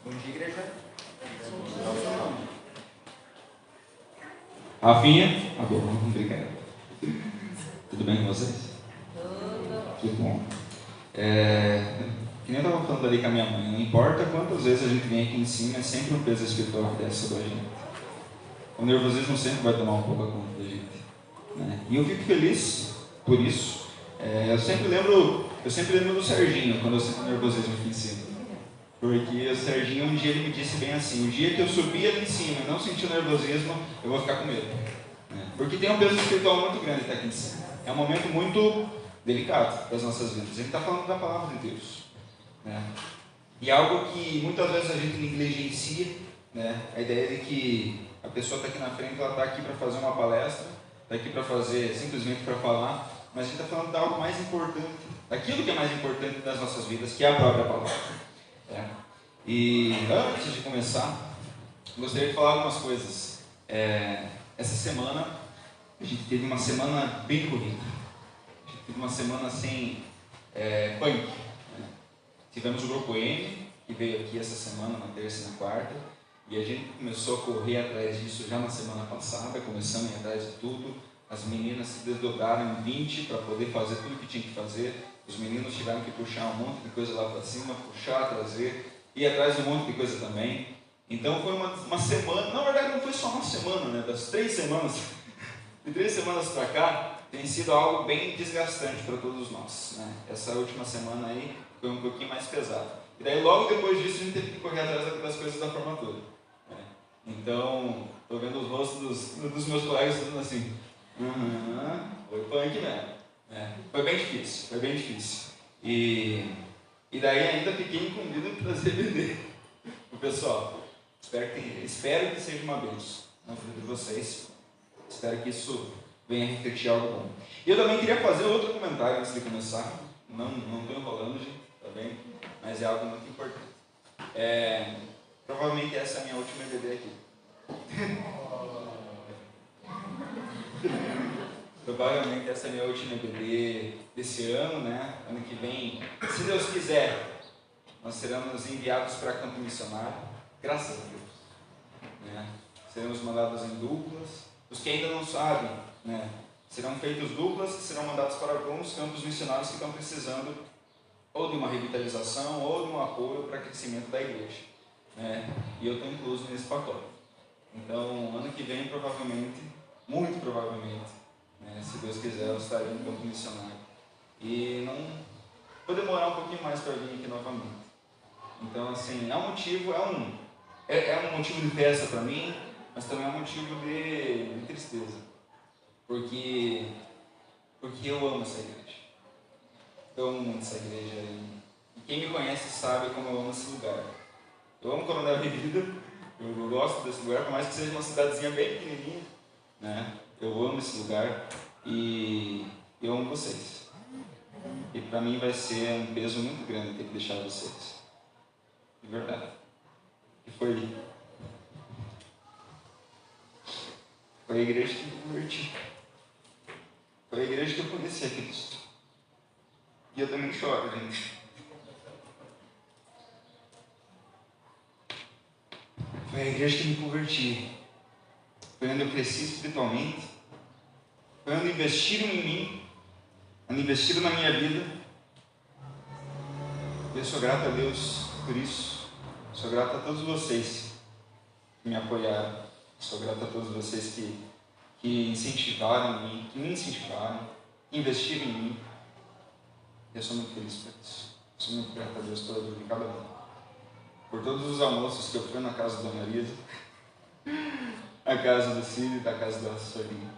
Bom dia, igreja. Rafinha? Ah, bom, obrigado. Tudo bem com vocês? Que bom. Que nem eu estava falando ali com a minha mãe, não importa quantas vezes a gente vem aqui em cima, é sempre um peso espiritual que desce sobre a gente. O nervosismo sempre vai tomar um pouco a conta da gente, né? E eu fico feliz por isso. Eu sempre lembro do Serginho, quando eu sinto nervosismo aqui em cima. Porque o Serginho, um dia ele me disse bem assim: o dia que eu subir ali em cima e não sentir nervosismo, eu vou ficar com medo, né? Porque tem um peso espiritual muito grande até aqui em cima. É um momento muito delicado das nossas vidas. A gente está falando da palavra de Deus, né? E algo que muitas vezes a gente negligencia, né? A ideia de que a pessoa está aqui na frente, ela está aqui para fazer uma palestra, está aqui para fazer, simplesmente para falar, mas a gente está falando de algo mais importante, daquilo que é mais importante das nossas vidas, que é a própria palavra. E antes de começar, gostaria de falar algumas coisas. Essa semana, a gente teve uma semana bem corrida. A gente teve uma semana sem punk, né? Tivemos o grupo M, que veio aqui essa semana, na terça e na quarta, e a gente começou a correr atrás disso já na semana passada, começamos a ir atrás de tudo. As meninas se desdobraram em 20 para poder fazer tudo o que tinha que fazer. Os meninos tiveram que puxar um monte de coisa lá para cima, puxar, trazer, ir atrás de um monte de coisa também. Então foi uma semana, na verdade não foi só uma semana, né? Das 3 semanas, de 3 semanas para cá, tem sido algo bem desgastante para todos nós, né? Essa última semana aí foi um pouquinho mais pesado. E daí logo depois disso a gente teve que correr atrás das coisas da formatura, né? Então, estou vendo os rostos dos meus colegas dizendo assim: foi punk mesmo, né? Foi bem difícil. E daí ainda fiquei incumbido de trazer bebê o pessoal. Espero que seja uma bênção na vida de vocês. Espero que isso venha refletir algo bom. E eu também queria fazer outro comentário antes de começar. Não estou enrolando, gente, tá bem? Mas é algo muito importante. Provavelmente essa é a minha última EBD aqui. Provavelmente essa é a minha última EBD desse ano, né? Ano que vem, se Deus quiser, nós seremos enviados para campo missionário, graças a Deus, né? Seremos mandados em duplas. Os que ainda não sabem, né, serão feitos duplas e serão mandados para alguns campos missionários que estão precisando ou de uma revitalização ou de um apoio para o crescimento da igreja, né? E eu estou incluso nesse pacote. Então, ano que vem, provavelmente, muito provavelmente, né, se Deus quiser, eu estarei no campo missionário. E não vou demorar um pouquinho mais para vir aqui novamente. Então, assim, é um motivo de festa para mim, mas também é um motivo de tristeza. Porque eu amo essa igreja. Eu amo muito essa igreja. E quem me conhece sabe como eu amo esse lugar. Eu amo Coronel Revida, eu gosto desse lugar, por mais que seja uma cidadezinha bem pequenininha, né? Eu amo esse lugar e eu amo vocês. E para mim vai ser um peso muito grande ter que deixar vocês. De verdade. E foi a igreja que me converti. Foi a igreja que eu conheci a Cristo. E eu também choro, gente. Foi a igreja que me converti. Foi onde eu cresci espiritualmente. Foi onde investiram em mim. Onde investiram na minha vida. E eu sou grato a Deus por isso. Sou grato a todos vocês que me apoiaram. Sou grato a todos vocês que incentivaram em mim, que me incentivaram, que investiram em mim. Eu sou muito feliz por isso. Sou muito grato a Deus pela vida de cada um. Por todos os almoços que eu fui na casa da Dona Marisa, na casa do Cid, na casa da Sorinha,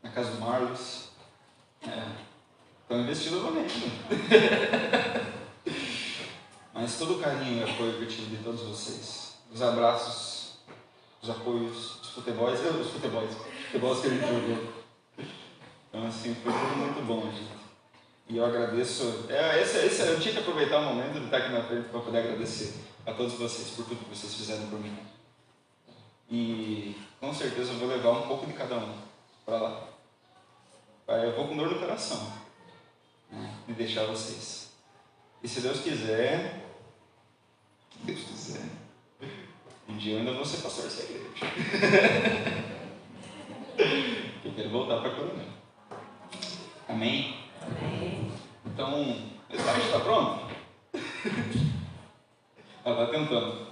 na casa do Marlos. Estão investindo no mesmo. Mas todo o carinho e apoio que eu tive de todos vocês, os abraços, os apoios, os futebols que a gente jogou. Então, assim, foi tudo muito bom, gente. E eu agradeço. Eu tinha que aproveitar o momento de estar aqui na frente para poder agradecer a todos vocês por tudo que vocês fizeram por mim. E com certeza eu vou levar um pouco de cada um para lá. Eu vou com dor no coração, né, de deixar vocês. E se Deus quiser, Deus quiser. Um dia eu ainda vou ser pastor dessa igreja. Eu quero voltar para Coronel. Amém? Amém. Então, o slide está pronto? Ela está tentando.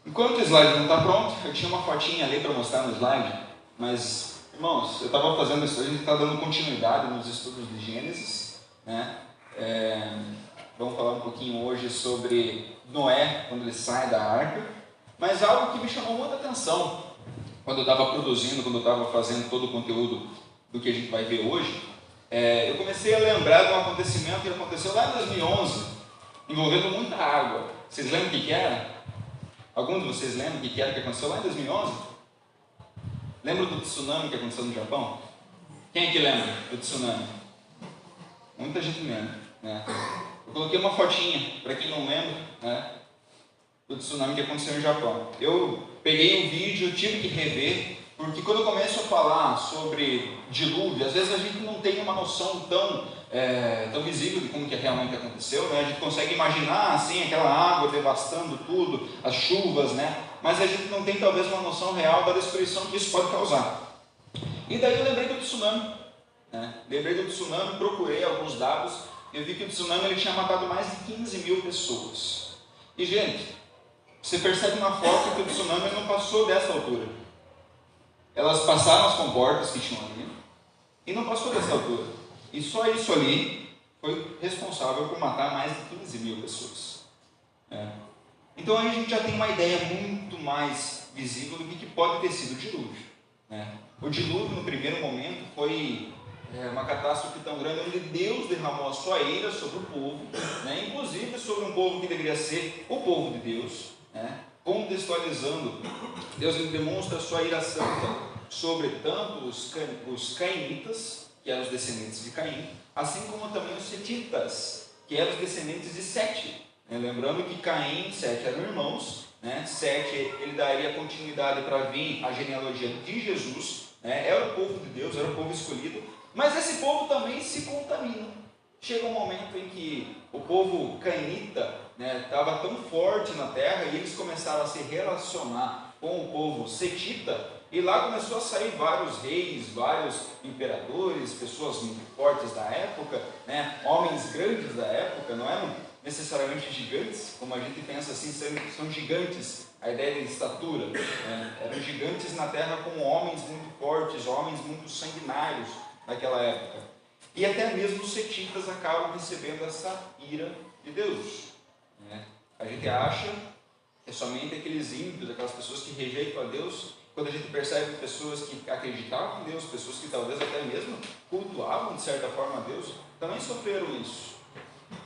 Enquanto o slide não está pronto, eu tinha uma fotinha ali para mostrar no slide, mas, irmãos, eu estava fazendo isso, a gente está dando continuidade nos estudos de Gênesis, né? Vamos falar um pouquinho hoje sobre Noé, quando ele sai da arca, mas algo que me chamou muita atenção, quando eu estava produzindo, quando eu estava fazendo todo o conteúdo do que a gente vai ver hoje, eu comecei a lembrar de um acontecimento que aconteceu lá em 2011, envolvendo muita água. Vocês lembram o que era? Algum de vocês lembra o que era que aconteceu lá em 2011? Lembra do tsunami que aconteceu no Japão? Quem é que lembra do tsunami? Muita gente lembra, né? Eu coloquei uma fotinha, para quem não lembra, né, do tsunami que aconteceu no Japão. Eu peguei um vídeo, tive que rever, porque quando eu começo a falar sobre dilúvio, às vezes a gente não tem uma noção tão visível de como que realmente aconteceu, né? A gente consegue imaginar assim, aquela água devastando tudo, as chuvas, né? Mas a gente não tem talvez uma noção real da destruição que isso pode causar. E daí eu lembrei do tsunami, né? Lembrei do tsunami, procurei alguns dados, e eu vi que o tsunami ele tinha matado mais de 15 mil pessoas. E gente, você percebe na foto que o tsunami não passou dessa altura. Elas passaram as comportas que tinham ali e não passou dessa altura. E só isso ali foi responsável por matar mais de 15 mil pessoas. Então aí a gente já tem uma ideia muito mais visível do que pode ter sido o dilúvio. O dilúvio, no primeiro momento, foi uma catástrofe tão grande, onde Deus derramou a sua ira sobre o povo, inclusive sobre um povo que deveria ser o povo de Deus. Contextualizando, Deus ele demonstra a sua ira santa sobre tanto os cainitas, que eram os descendentes de Caim, assim como também os setitas, que eram os descendentes de Sete. Lembrando que Caim e Sete eram irmãos, Sete ele daria continuidade para vir a genealogia de Jesus, era o povo de Deus, era o povo escolhido, mas esse povo também se contamina. Chega um momento em que o povo cainita estava tão forte na terra e eles começaram a se relacionar com o povo setita, e lá começou a sair vários reis, vários imperadores, pessoas muito fortes da época, homens grandes da época, não eram necessariamente gigantes, como a gente pensa assim, são gigantes, a ideia de estatura, eram gigantes na terra como homens muito fortes, homens muito sanguinários naquela época. E até mesmo os setitas acabam recebendo essa ira de Deus. A gente acha que é somente aqueles ímpios, aquelas pessoas que rejeitam a Deus, quando a gente percebe pessoas que acreditavam em Deus, pessoas que talvez até mesmo cultuavam de certa forma a Deus, também sofreram isso,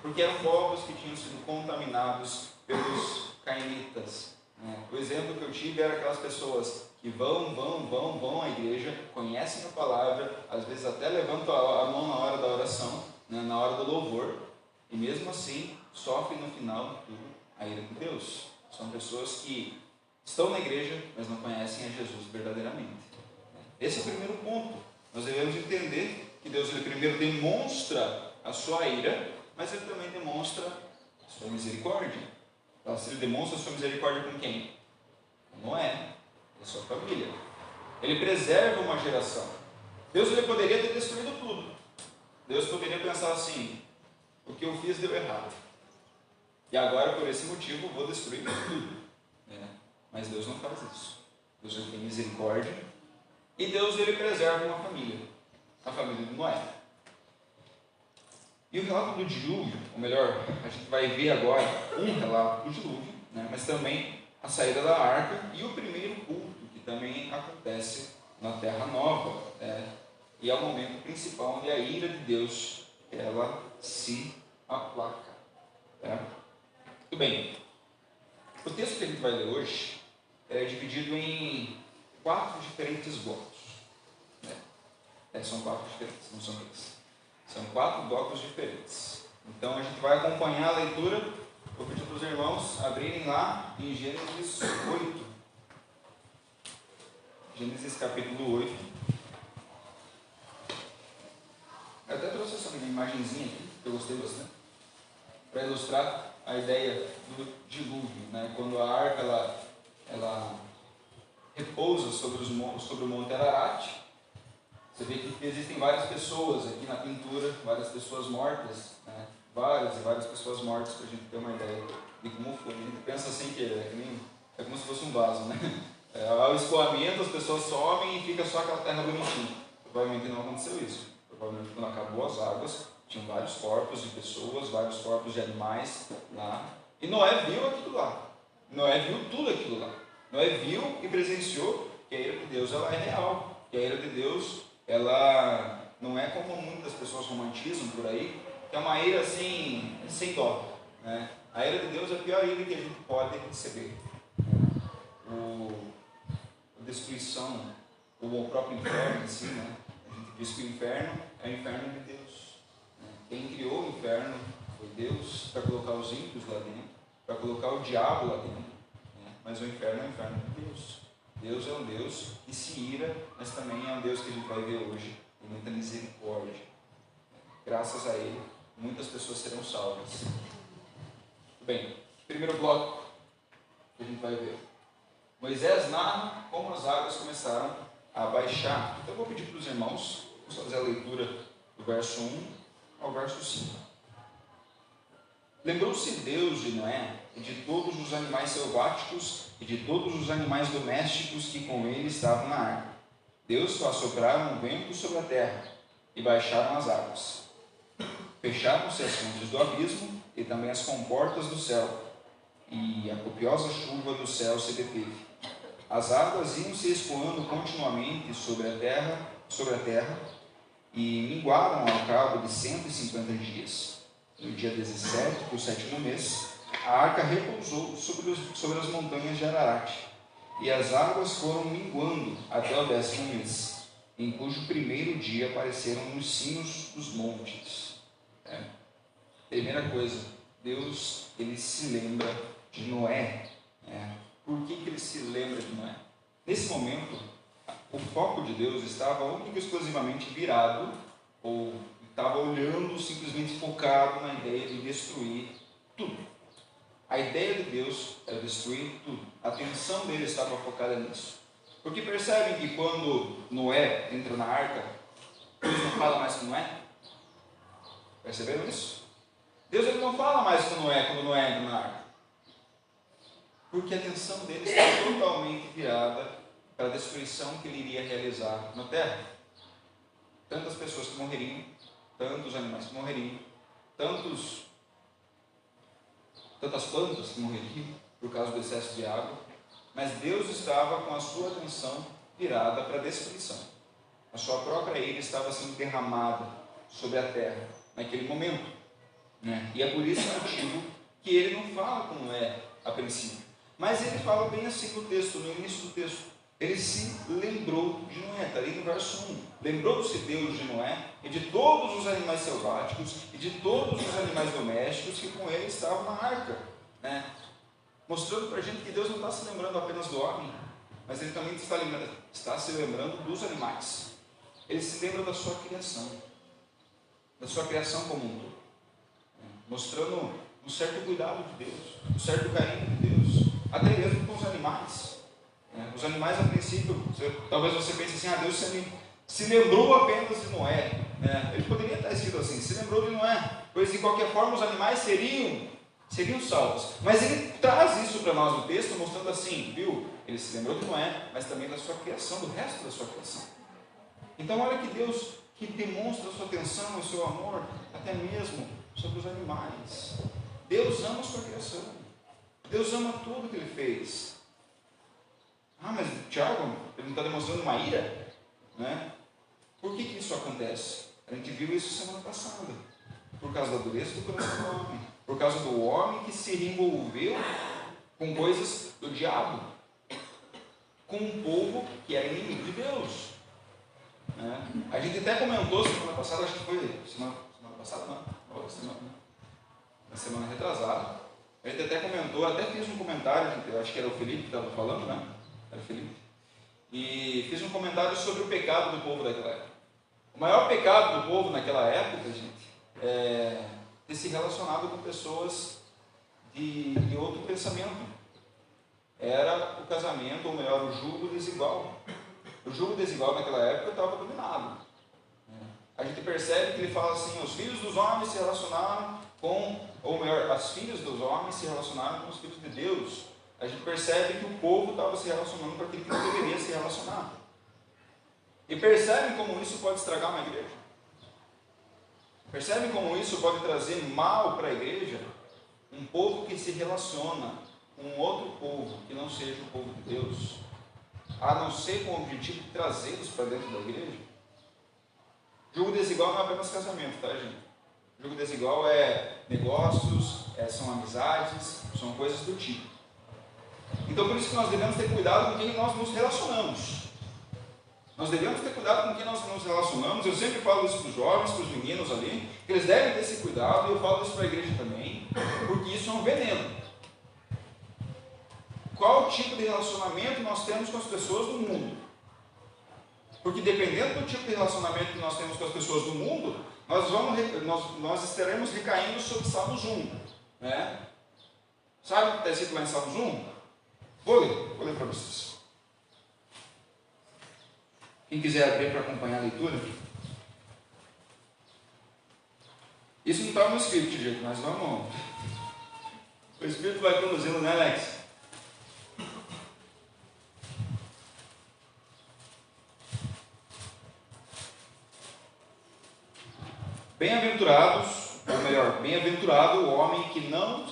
porque eram povos que tinham sido contaminados pelos cainitas. O exemplo que eu tive era aquelas pessoas que vão à igreja, conhecem a palavra, às vezes até levantam a mão na hora da oração, na hora do louvor, e mesmo assim sofrem no final de tudo a ira de Deus. São pessoas que estão na igreja, mas não conhecem a Jesus verdadeiramente. Esse é o primeiro ponto. Nós devemos entender que Deus ele primeiro demonstra a sua ira, mas ele também demonstra a sua misericórdia. Ele demonstra a sua misericórdia com quem? Com Noé, a sua família. Ele preserva uma geração. Deus ele poderia ter destruído tudo. Deus poderia pensar assim: o que eu fiz deu errado, e agora por esse motivo vou destruir tudo. Mas Deus não faz isso. Deus ele tem misericórdia, e Deus ele preserva uma família, a família de Noé. E o relato do dilúvio, ou melhor, a gente vai ver agora um relato do dilúvio, mas também a saída da arca e o primeiro culto, que também acontece na Terra Nova, e é o momento principal onde a ira de Deus ela se aplaca. Muito bem, o texto que a gente vai ler hoje é dividido em 4 diferentes blocos. São 4 diferentes, não são 3. São 4 blocos diferentes. Então a gente vai acompanhar a leitura. Vou pedir para os irmãos abrirem lá em Gênesis 8. Gênesis capítulo 8. Eu até trouxe essa imagenzinha aqui, que eu gostei bastante, para ilustrar a ideia do dilúvio, né? Quando a arca ela repousa sobre o Monte Ararat, você vê que existem várias pessoas aqui na pintura, várias pessoas mortas, né? Várias e várias pessoas mortas, para a gente ter uma ideia de como foi. A gente pensa assim que é como se fosse um vaso, né? Ao escoamento, as pessoas somem e fica só aquela terra bonitinha. Provavelmente não aconteceu isso. Provavelmente quando acabou as águas, tinham vários corpos de pessoas, vários corpos de animais lá. E Noé viu aquilo lá. Noé viu tudo aquilo lá. Noé viu e presenciou que a ira de Deus ela é real. Que a ira de Deus ela não é como muitas pessoas romantizam por aí, que é uma ira assim, sem dó. Né? A ira de Deus é a pior ira que a gente pode receber. A destruição, ou o próprio inferno em si, né? A gente diz que o inferno é o inferno de Deus. Quem criou o inferno foi Deus, para colocar os ímpios lá dentro, para colocar o diabo lá dentro. Mas o inferno é o inferno de Deus. Deus é um Deus que se ira, mas também é um Deus que a gente vai ver hoje, com muita misericórdia. Graças a Ele, muitas pessoas serão salvas. Bem, primeiro bloco que a gente vai ver. Moisés narra como as águas começaram a baixar. Então eu vou pedir para os irmãos, vamos fazer a leitura do verso 1 ao verso 5. Lembrou-se Deus de Noé e de todos os animais selváticos e de todos os animais domésticos que com ele estavam na arca. Deus assopraram um vento sobre a terra e baixaram as águas. Fecharam-se as fontes do abismo e também as comportas do céu, e a copiosa chuva do céu se deteve. As águas iam se escoando continuamente sobre a terra e minguaram ao cabo de 150 dias. No dia 17 do sétimo mês, a arca repousou sobre as montanhas de Ararat, e as águas foram minguando até o 10º mês, em cujo primeiro dia apareceram os sinos dos montes. Primeira coisa, Deus ele se lembra de Noé. Por que ele se lembra de Noé? Nesse momento, o foco de Deus estava única e exclusivamente virado, ou estava olhando, simplesmente focado na ideia de destruir tudo. A ideia de Deus era destruir tudo. A atenção dele estava focada nisso. Porque percebem que quando Noé entra na arca, Deus não fala mais com Noé? Perceberam isso? Deus ele não fala mais com Noé quando Noé entra na arca. Porque a atenção dele está totalmente virada para a destruição que ele iria realizar na terra. Tantas pessoas que morreriam, tantos animais que morreriam, tantas plantas que morreriam por causa do excesso de água, mas Deus estava com a sua atenção virada para a destruição. A sua própria ira estava sendo derramada sobre a terra naquele momento. E é por esse motivo que ele não fala com Noé a princípio. Mas ele fala bem assim no texto, no início do texto. Ele se lembrou de Noé, está ali no verso 1. Lembrou-se Deus de Noé e de todos os animais selváticos e de todos os animais domésticos que com ele estavam na arca. Mostrando para a gente que Deus não está se lembrando apenas do homem, mas ele também está se lembrando dos animais. Ele se lembra da sua criação como um todo, mostrando um certo cuidado de Deus, um certo carinho de Deus, até mesmo com os animais. Os animais, a princípio, talvez você pense assim, Deus se lembrou apenas de Noé. Ele poderia estar escrito assim, se lembrou de Noé, pois de qualquer forma os animais seriam salvos. Mas ele traz isso para nós no texto, mostrando assim, viu? Ele se lembrou de Noé, mas também da sua criação, do resto da sua criação. Então olha que Deus que demonstra a sua atenção e o seu amor, até mesmo sobre os animais. Deus ama a sua criação. Deus ama tudo que ele fez. Mas Tiago, ele não está demonstrando uma ira? Por que isso acontece? A gente viu isso semana passada. Por causa da dureza do coração do homem. Por causa do homem que se envolveu com coisas do diabo. Com um povo que era inimigo de Deus. A gente até comentou semana passada, acho que foi semana passada, na semana retrasada. A gente até comentou, até fiz um comentário, eu acho que era o Felipe que estava falando, Era o Felipe. E fiz um comentário sobre o pecado do povo daquela época. O maior pecado do povo naquela época, gente, é ter se relacionado com pessoas e outro pensamento. Era o casamento, ou melhor, o jugo desigual. O jugo desigual naquela época estava dominado. A gente percebe que ele fala assim, os filhos dos homens se relacionaram com, ou melhor, as filhas dos homens se relacionaram com os filhos de Deus. A gente percebe que o povo estava se relacionando com aquilo que não deveria se relacionar. E percebem como isso pode estragar uma igreja? Percebem como isso pode trazer mal para a igreja? Um povo que se relaciona com outro povo que não seja o povo de Deus, a não ser com o objetivo de trazê-los para dentro da igreja. Jugo desigual não é apenas casamento, tá, gente? Jugo desigual é negócios, são amizades, são coisas do tipo. Então, por isso que nós devemos ter cuidado com quem nós nos relacionamos. Nós devemos ter cuidado com quem nós nos relacionamos. Eu sempre falo isso para os jovens, para os meninos ali, que eles devem ter esse cuidado, e eu falo isso para a igreja também, porque isso é um veneno. Qual tipo de relacionamento nós temos com as pessoas do mundo? Porque dependendo do tipo de relacionamento que nós temos com as pessoas do mundo, nós estaremos recaindo sobre Salmos 1. Né? Sabe o que está escrito lá em Salmos 1? Vou ler para vocês. Quem quiser abrir para acompanhar a leitura. Isso não está no Espírito, gente, mas vamos. O Espírito vai conduzindo, né, Alex? Bem-aventurados, ou melhor, bem-aventurado o homem que não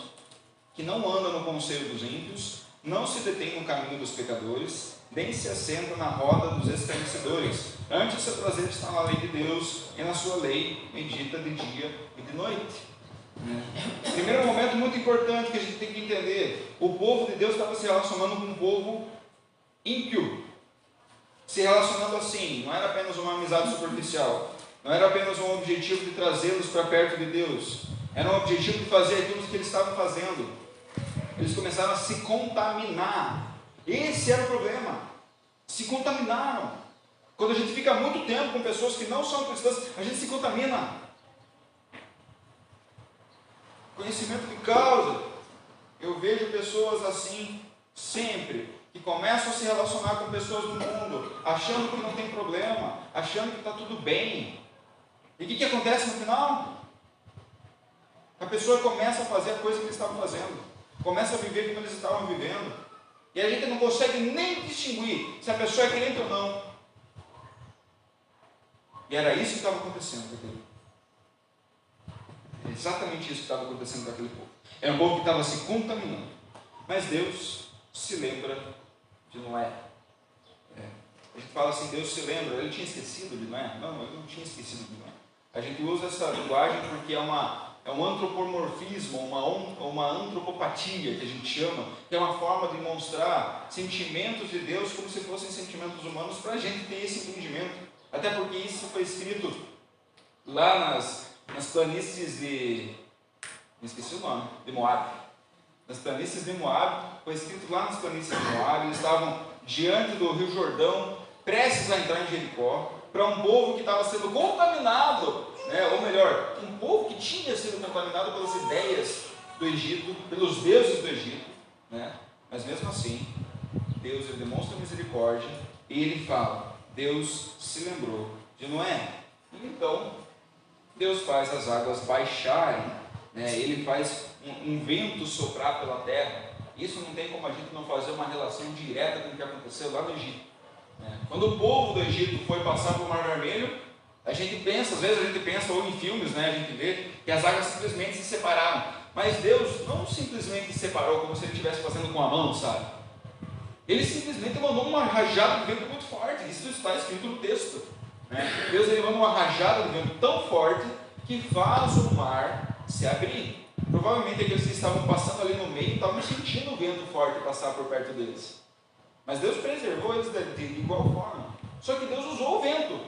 anda no conselho dos ímpios, não se detém no caminho dos pecadores, nem se assenta na roda dos escarnecedores. Antes, seu prazer está na lei de Deus, e na sua lei medita de dia e de noite. Primeiro momento muito importante que a gente tem que entender: o povo de Deus estava se relacionando com um povo ímpio, se relacionando assim, não era apenas uma amizade superficial, não era apenas um objetivo de trazê-los para perto de Deus, era um objetivo de fazer aquilo que eles estavam fazendo. Eles começaram a se contaminar. Esse era o problema. Se contaminaram. Quando a gente fica muito tempo com pessoas que não são cristãs, a gente se contamina. Conhecimento de causa. Eu vejo pessoas assim sempre, que começam a se relacionar com pessoas do mundo, achando que não tem problema, achando que está tudo bem. E o que acontece no final? A pessoa começa a fazer a coisa que eles estavam fazendo, começa a viver como eles estavam vivendo, e a gente não consegue nem distinguir se a pessoa é crente ou não. E era isso que estava acontecendo com aquele povo. Exatamente isso que estava acontecendo com aquele povo. Era um povo que estava se contaminando. Mas Deus se lembra de Noé. A gente fala assim, Deus se lembra, ele tinha esquecido de Noé? Não, ele não tinha esquecido de Noé. A gente usa essa linguagem porque é um antropomorfismo, uma antropopatia que a gente chama, que é uma forma de mostrar sentimentos de Deus como se fossem sentimentos humanos, para a gente ter esse entendimento. Até porque isso foi escrito lá nas planícies de... me esqueci o nome, de Moab. Nas planícies de Moab, foi escrito lá nas planícies de Moab, eles estavam diante do Rio Jordão, prestes a entrar em Jericó, para um povo que estava sendo contaminado, ou melhor, um povo que tinha sido contaminado pelas ideias do Egito, pelos deuses do Egito, mas mesmo assim, Deus ele demonstra misericórdia, e ele fala, Deus se lembrou de Noé, e então, Deus faz as águas baixarem, ele faz um vento soprar pela terra. Isso não tem como a gente não fazer uma relação direta com o que aconteceu lá no Egito. Quando o povo do Egito foi passar pelo Mar Vermelho, a gente pensa, às vezes a gente pensa, ou em filmes, a gente vê que as águas simplesmente se separaram. Mas Deus não simplesmente se separou como se ele estivesse fazendo com a mão, sabe? Ele simplesmente mandou uma rajada de vento muito forte. Isso está escrito no texto. Deus ele manda uma rajada de vento tão forte que faz o mar se abrir. Provavelmente aqueles que estavam passando ali no meio estavam sentindo o vento forte passar por perto deles. Mas Deus preservou eles de igual forma. Só que Deus usou o vento.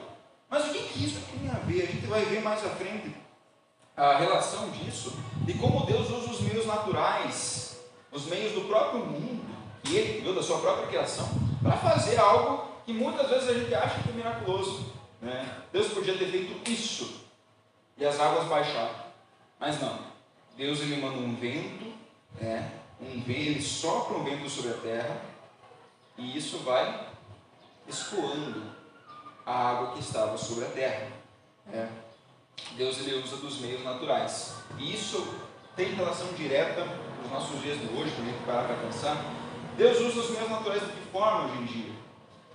Mas o que isso tem a ver? A gente vai ver mais à frente a relação disso e como Deus usa os meios naturais, os meios do próprio mundo, que Ele criou, da sua própria criação, para fazer algo que muitas vezes a gente acha que é miraculoso. Deus podia ter feito isso e as águas baixaram. Mas não. Deus ele manda um vento Ele sopra um vento sobre a terra e isso vai escoando a água que estava sobre a terra. Deus ele usa dos meios naturais. E isso tem relação direta com os nossos dias de hoje, para a gente parar para pensar. Deus usa os meios naturais de que forma hoje em dia?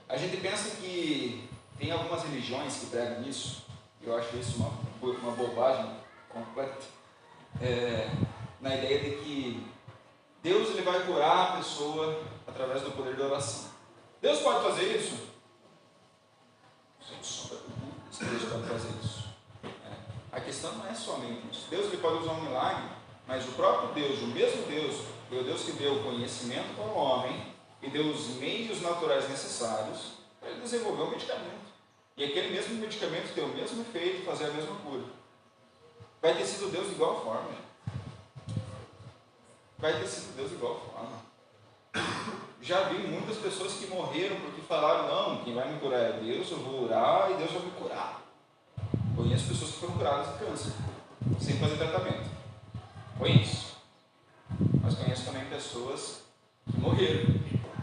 A gente pensa que tem algumas religiões que pregam isso, eu acho isso uma bobagem completa, na ideia de que Deus ele vai curar a pessoa através do poder da oração. Deus pode fazer isso? Sem sombra de dúvidas, Deus pode fazer isso. A questão não é somente isso. Deus ele pode usar um milagre, mas o próprio Deus, o mesmo Deus, foi o Deus que deu o conhecimento para o homem e deu os meios naturais necessários para ele desenvolver o medicamento. E aquele mesmo medicamento ter o mesmo efeito, fazer a mesma cura. Vai ter sido Deus de igual forma. Vai ter sido Deus de igual forma. Já vi muitas pessoas que morreram porque falaram, não, quem vai me curar é Deus, eu vou orar e Deus vai me curar. Conheço pessoas que foram curadas de câncer, sem fazer tratamento. Conheço. Mas conheço também pessoas que morreram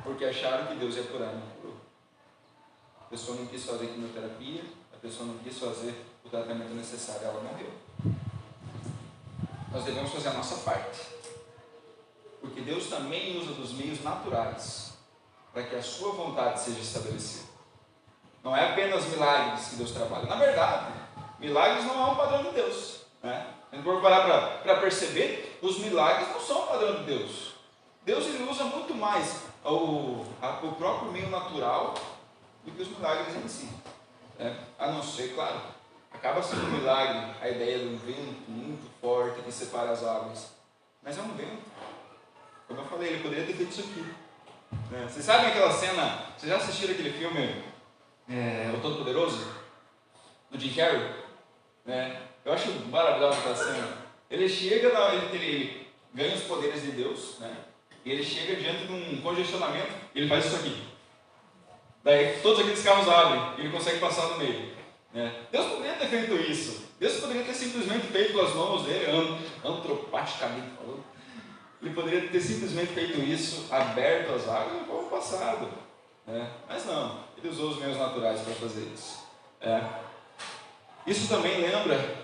porque acharam que Deus ia curar e não curou. A pessoa não quis fazer quimioterapia, a pessoa não quis fazer o tratamento necessário, ela morreu. Nós devemos fazer a nossa parte, porque Deus também usa dos meios naturais para que a sua vontade seja estabelecida. Não é apenas milagres que Deus trabalha. Na verdade, milagres não é um padrão de Deus. Se a gente for parar para perceber, os milagres não são o padrão de Deus. Deus ele usa muito mais o próprio meio natural do que os milagres em si. A não ser, claro, acaba sendo um milagre a ideia de um vento muito forte que separa as águas. Mas é um vento. Como eu falei, ele poderia ter feito isso aqui. Vocês sabem aquela cena, vocês já assistiram aquele filme O Todo-Poderoso? Do Jim Carrey? Eu acho maravilhosa aquela cena. Ele chega, ele ganha os poderes de Deus, e ele chega diante de um congestionamento e ele faz isso aqui. Daí todos aqueles carros abrem e ele consegue passar no meio. Deus poderia ter feito isso. Deus poderia ter simplesmente feito com as mãos dele, antropaticamente falando. Ele poderia ter simplesmente feito isso, aberto as águas e povo passado. Mas não, ele usou os meios naturais para fazer isso. Isso também lembra,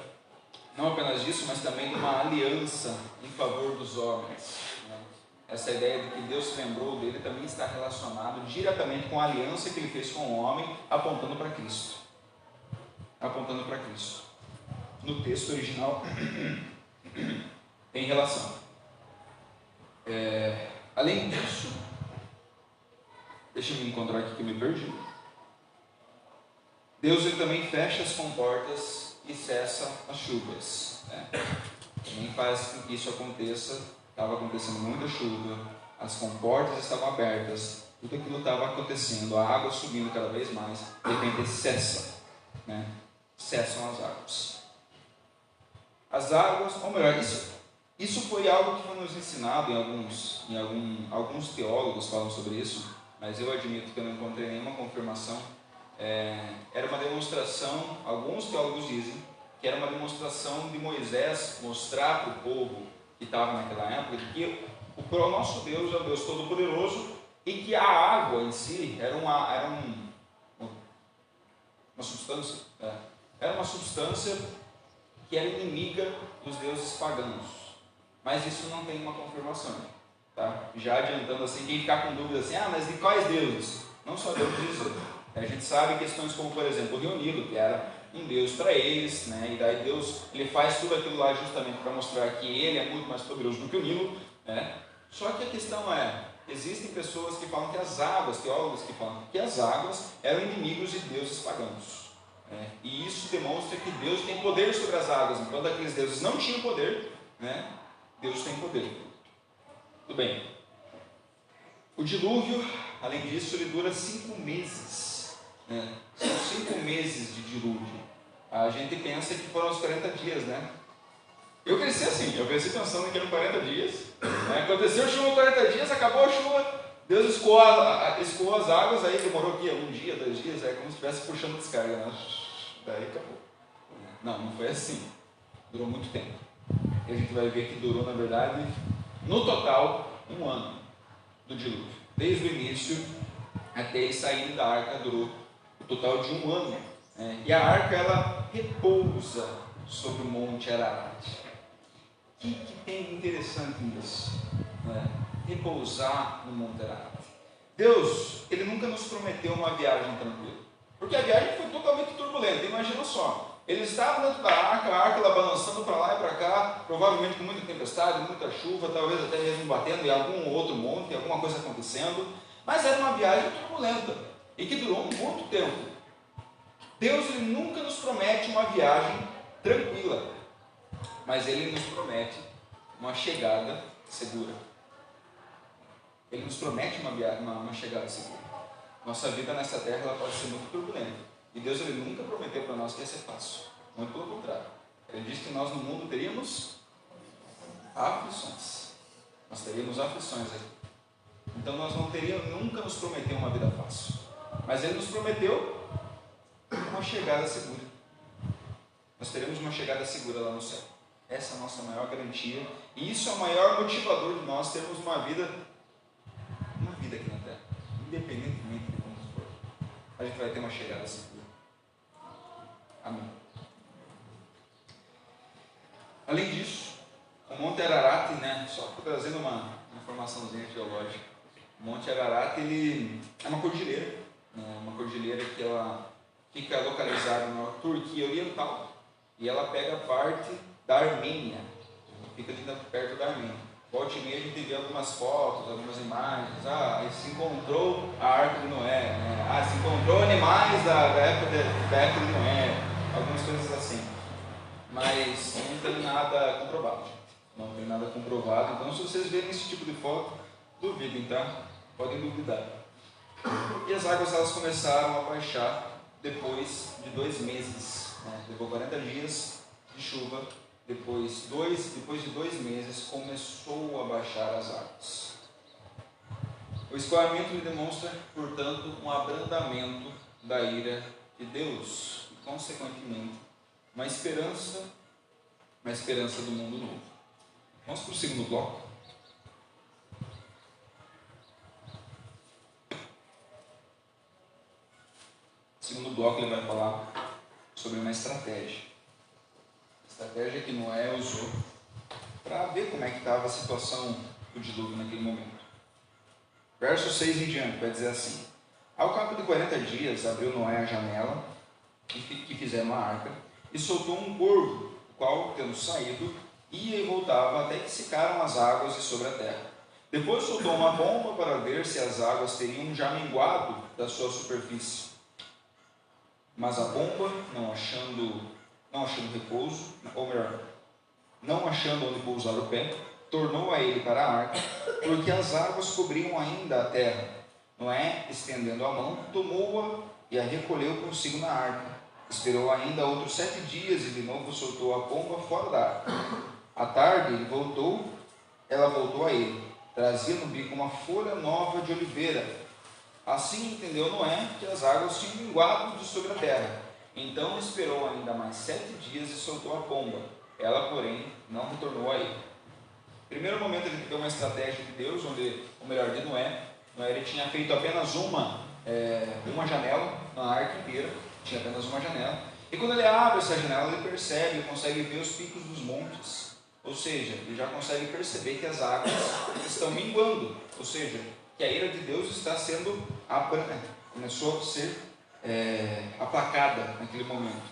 não apenas disso, mas também de uma aliança em favor dos homens. Essa ideia de que Deus se lembrou dele também está relacionado diretamente com a aliança que ele fez com o homem, apontando para Cristo. Apontando para Cristo. No texto original tem relação. Além disso, deixa eu me encontrar aqui que eu me perdi. Deus ele também fecha as comportas e cessa as chuvas. Também faz com que isso aconteça. Estava acontecendo muita chuva, as comportas estavam abertas, tudo aquilo estava acontecendo, a água subindo cada vez mais, de repente cessa, cessam as águas. As águas, ou melhor, isso foi algo que foi nos ensinado alguns teólogos falam sobre isso, mas eu admito que eu não encontrei nenhuma confirmação. Era uma demonstração, alguns teólogos dizem, que era uma demonstração de Moisés mostrar para o povo que estava naquela época, de que o nosso Deus é o Deus Todo-Poderoso e que a água em si era uma substância, era uma substância que era inimiga dos deuses pagãos, mas isso não tem uma confirmação, já adiantando assim, quem ficar com dúvida assim, mas de quais deuses? Não só Deus de Israel. A gente sabe questões como, por exemplo, o Rio Nilo, que era um Deus para eles, e daí Deus ele faz tudo aquilo lá justamente para mostrar que ele é muito mais poderoso do que o Nilo, Só que a questão existem pessoas que falam que as águas, teólogos que falam que as águas eram inimigos de deuses pagãos, e isso demonstra que Deus tem poder sobre as águas, enquanto aqueles deuses não tinham poder, Deus tem poder. Tudo bem. O dilúvio, além disso, ele dura 5 meses. São 5 meses de dilúvio. A gente pensa que foram os 40 dias, Eu cresci assim, eu cresci pensando que eram 40 dias. Aconteceu chuva 40 dias, acabou a chuva, Deus escoou as águas, aí demorou aqui 1 dia, 2 dias, como se estivesse puxando descarga, Daí acabou. Não foi assim. Durou muito tempo. E a gente vai ver que durou, na verdade, No total, 1 ano do dilúvio. Desde o início até eles saírem da arca durou o total de 1 ano. E a arca, ela repousa sobre o monte Ararat. O que tem interessante nisso? Repousar no monte Ararat. Deus, Ele nunca nos prometeu uma viagem tranquila. Porque a viagem foi totalmente turbulenta, imagina só. Eles estavam dentro da arca, a arca ela balançando para lá e para cá, provavelmente com muita tempestade, muita chuva, talvez até mesmo batendo em algum outro monte, alguma coisa acontecendo. Mas era uma viagem turbulenta e que durou muito tempo. Deus, Ele nunca nos promete uma viagem tranquila, mas Ele nos promete uma chegada segura. Ele nos promete uma chegada segura. Nossa vida nessa terra ela pode ser muito turbulenta. E Deus, Ele nunca prometeu para nós que ia ser fácil. Muito pelo contrário. Ele disse que nós no mundo teríamos aflições. Nós teríamos aflições aí. Então nós nunca nos prometeu uma vida fácil. Mas Ele nos prometeu uma chegada segura. Nós teremos uma chegada segura lá no céu. Essa é a nossa maior garantia. E isso é o maior motivador de nós termos uma vida aqui na terra. Independentemente de como for, a gente vai ter uma chegada segura. Amém. Além disso, o Monte Ararat, só trazendo uma informaçãozinha teológica, o Monte Ararat ele é uma cordilheira, uma cordilheira que ela fica localizada na Turquia Oriental e ela pega parte da Armênia, fica ali perto da Armênia. Volte e meia a gente vê algumas fotos, algumas imagens, se encontrou a Arca de Noé, se encontrou animais da época de Noé, algumas coisas assim. Mas não tem nada comprovado, não tem nada comprovado. Então, se vocês verem esse tipo de foto, duvidem, tá? Podem duvidar. E as águas elas começaram a baixar depois de 2 meses, levou 40 dias de chuva. Depois de 2 meses, começou a baixar as águas. O escoamento demonstra, portanto, um abrandamento da ira de Deus e, consequentemente, uma esperança do mundo novo. Vamos para o segundo bloco. O segundo bloco ele vai falar sobre uma estratégia que Noé usou para ver como é que estava a situação do dilúvio naquele momento. Verso 6 em diante vai dizer assim: ao cabo de 40 dias abriu Noé a janela que fizeram a arca e soltou um corvo, o qual, tendo saído, ia e voltava até que secaram as águas de sobre a terra. Depois soltou uma bomba para ver se as águas teriam já minguado da sua superfície. Mas a bomba, não achando repouso, ou melhor, não achando onde pousar o pé, tornou a ele para a arca, porque as águas cobriam ainda a terra. Noé, estendendo a mão, tomou-a e a recolheu consigo na arca. Esperou ainda outros 7 dias e de novo soltou a pomba fora da arca. À tarde ela voltou a ele, trazia no bico uma folha nova de oliveira. Assim entendeu Noé que as águas tinham minguado de sobre a terra. Então esperou ainda mais 7 dias e soltou a pomba. Ela, porém, não retornou a ele. Primeiro momento ele deu uma estratégia de Deus, de Noé. Noé ele tinha feito apenas uma janela na arca inteira, tinha apenas uma janela. E quando ele abre essa janela, ele percebe, ele consegue ver os picos dos montes. Ou seja, ele já consegue perceber que as águas estão minguando. Ou seja, que a ira de Deus está sendo começou a ser aplacada naquele momento.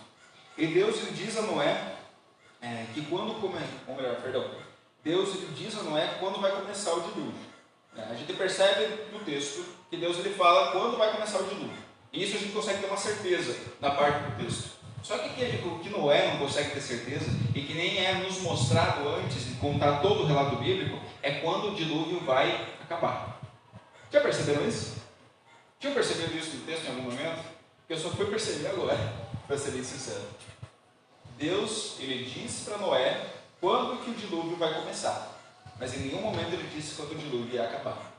E Deus ele diz a Noé que Deus ele diz a Noé quando vai começar o dilúvio. A gente percebe no texto que Deus ele fala quando vai começar o dilúvio. E isso a gente consegue ter uma certeza na parte do texto. Só que o que Noé não consegue ter certeza e que nem é nos mostrado antes de contar todo o relato bíblico é quando o dilúvio vai acabar. Já perceberam isso? Tinham percebido isso no texto em algum momento? Eu só fui perceber agora, para ser bem sincero. Deus, ele disse para Noé quando que o dilúvio vai começar, mas em nenhum momento ele disse quando o dilúvio ia acabar.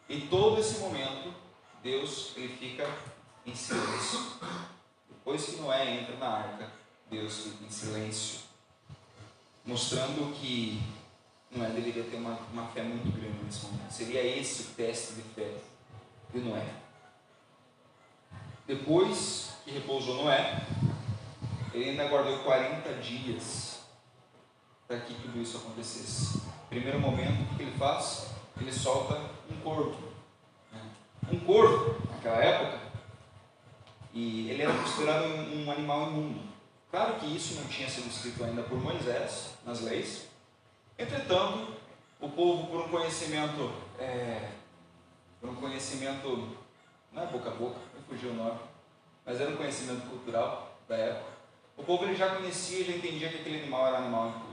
E todo esse momento, Deus, ele fica em silêncio. Depois que Noé entra na arca, Deus fica em silêncio, mostrando que Noé deveria ter uma fé muito grande nesse momento. Seria esse o teste de fé de Noé. Depois que repousou Noé, ele ainda aguardou 40 dias para que tudo isso acontecesse. Primeiro momento, o que ele faz? Ele solta um corvo. Um corvo, naquela época, e ele era considerado um animal imundo. Claro que isso não tinha sido escrito ainda por Moisés, nas leis. Entretanto, o povo, por um conhecimento, não é boca a boca, me fugiu o nome, mas era um conhecimento cultural da época. O povo ele já conhecia e já entendia que aquele animal era um animal impuro.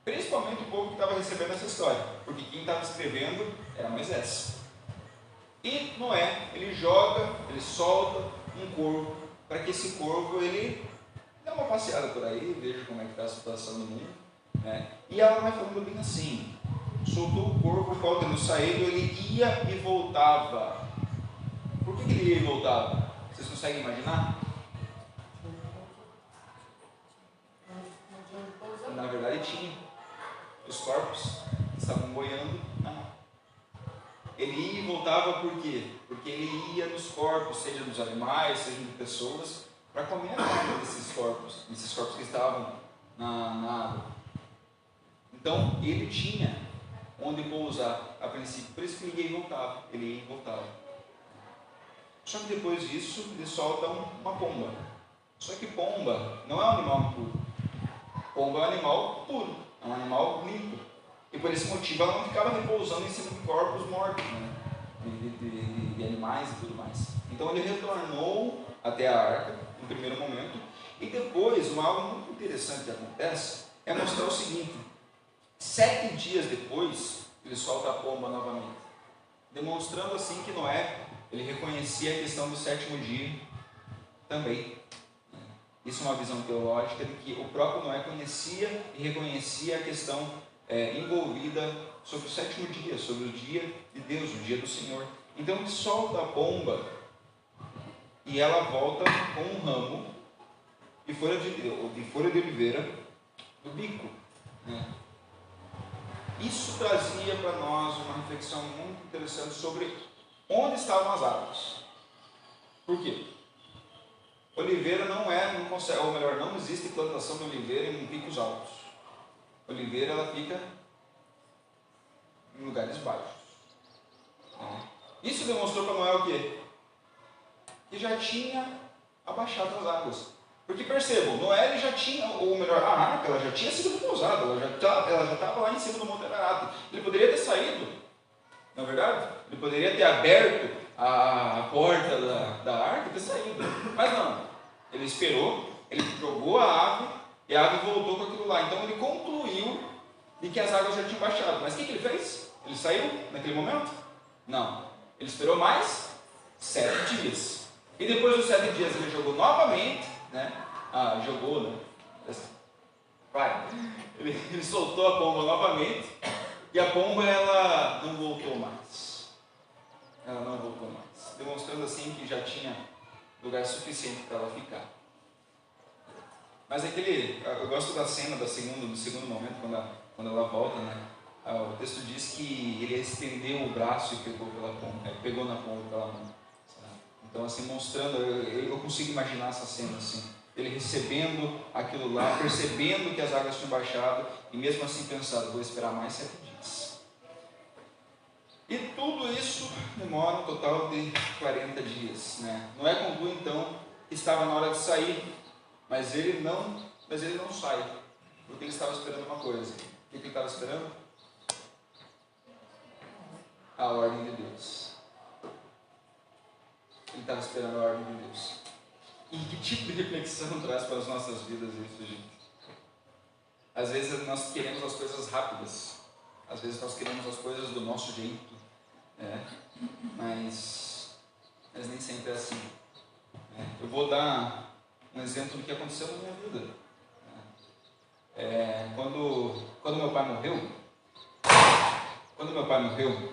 Principalmente o povo que estava recebendo essa história, porque quem estava escrevendo era Moisés. E Noé, ele solta um corvo, para que esse corvo ele dê uma passeada por aí, veja como é que está a situação do mundo, né? E ela vai falando bem assim: soltou o corvo, qual tendo saído, ele ia e voltava. Por que ele ia e voltava? Vocês conseguem imaginar? Na verdade tinha. Os corpos estavam boiando na mar. Ele ia e voltava por quê? Porque ele ia nos corpos, seja dos animais, seja de pessoas, para comer a carne desses corpos que estavam na água. Então ele tinha onde pousar a princípio, por isso que ele ia e voltava. Só que depois disso ele solta uma pomba. Só que pomba não é um animal impuro. Pomba é um animal puro, é um animal limpo. E por esse motivo ela não ficava repousando em cima de corpos mortos, né? de animais e tudo mais. Então ele retornou até a arca, no primeiro momento, e depois, algo muito interessante que acontece, é mostrar o seguinte: 7 dias depois, ele solta a pomba novamente, demonstrando assim que Noé, ele reconhecia a questão do 7º dia também. Isso é uma visão teológica de que o próprio Noé conhecia e reconhecia a questão envolvida sobre o 7º dia, sobre o dia de Deus, o dia do Senhor. Então ele solta a pomba e ela volta com um ramo de folha de oliveira do bico, né? Isso trazia para nós uma reflexão muito interessante sobre onde estavam as águas. Por quê? Oliveira não existe plantação de oliveira em picos altos. Oliveira ela fica em lugares baixos. Isso demonstrou para Noé o quê? Que já tinha abaixado as águas. Porque percebam, Noé ele já tinha, ou melhor, a arca ela já tinha sido repousada, ela já estava lá em cima do Monte Ararat. Ele poderia ter saído, não é verdade? Ele poderia ter aberto a porta da arca e ter saído. Mas não, ele esperou, ele jogou a ave e a ave voltou com aquilo lá. Então ele concluiu de que as águas já tinham baixado. Mas o que ele fez? Ele saiu naquele momento? Não. Ele esperou mais 7 dias. E depois dos 7 dias ele jogou novamente, né? Ele soltou a pomba novamente e a pomba ela não voltou mais. Ela não voltou mais. Demonstrando assim que já tinha lugar suficiente para ela ficar. Mas eu gosto da cena do segundo momento, quando ela volta, né? O texto diz que ele estendeu o braço e pegou na pomba pela mão. Então, assim, mostrando, eu consigo imaginar essa cena assim, ele recebendo aquilo lá, percebendo que as águas tinham baixado, e mesmo assim pensando: vou esperar mais 7 dias. E tudo isso demora um total de 40 dias, né? Noé conclui então que estava na hora de sair, mas ele não sai, porque ele estava esperando uma coisa. O que ele estava esperando? A ordem de Deus. Ele estava esperando a ordem de Deus. E que tipo de reflexão traz para as nossas vidas isso, gente? Às vezes nós queremos as coisas rápidas, às vezes nós queremos as coisas do nosso jeito, mas nem sempre é assim. Eu vou dar um exemplo do que aconteceu na minha vida. Quando meu pai morreu,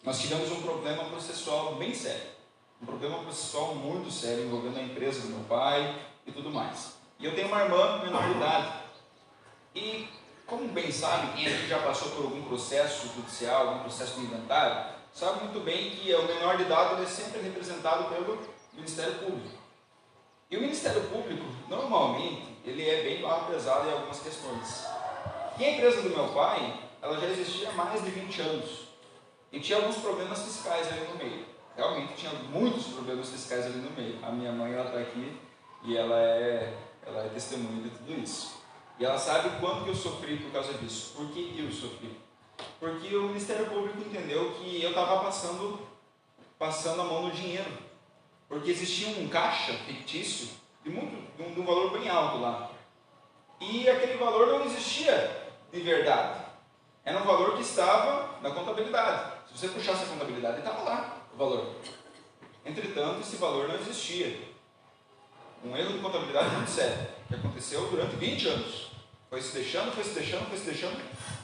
nós tivemos um problema processual bem sério. Um problema processual muito sério, envolvendo a empresa do meu pai e tudo mais. E eu tenho uma irmã menor de idade. E como bem sabe, quem aqui já passou por algum processo judicial, algum processo de inventário, sabe muito bem que o menor de idade ele é sempre representado pelo Ministério Público. E o Ministério Público, normalmente, ele é bem barra pesado em algumas questões. E a empresa do meu pai, ela já existia há mais de 20 anos. E tinha alguns problemas fiscais ali no meio. Realmente tinha muitos problemas fiscais ali no meio. A minha mãe, ela está aqui e ela é testemunha de tudo isso. E ela sabe quanto que eu sofri por causa disso. Por que eu sofri? Porque o Ministério Público entendeu que eu estava passando a mão no dinheiro. Porque existia um caixa fictício de um valor bem alto lá. E aquele valor não existia de verdade. Era um valor que estava na contabilidade. Se você puxasse a contabilidade, estava lá o valor. Entretanto, esse valor não existia. Um erro de contabilidade muito sério, que aconteceu durante 20 anos. Foi se deixando.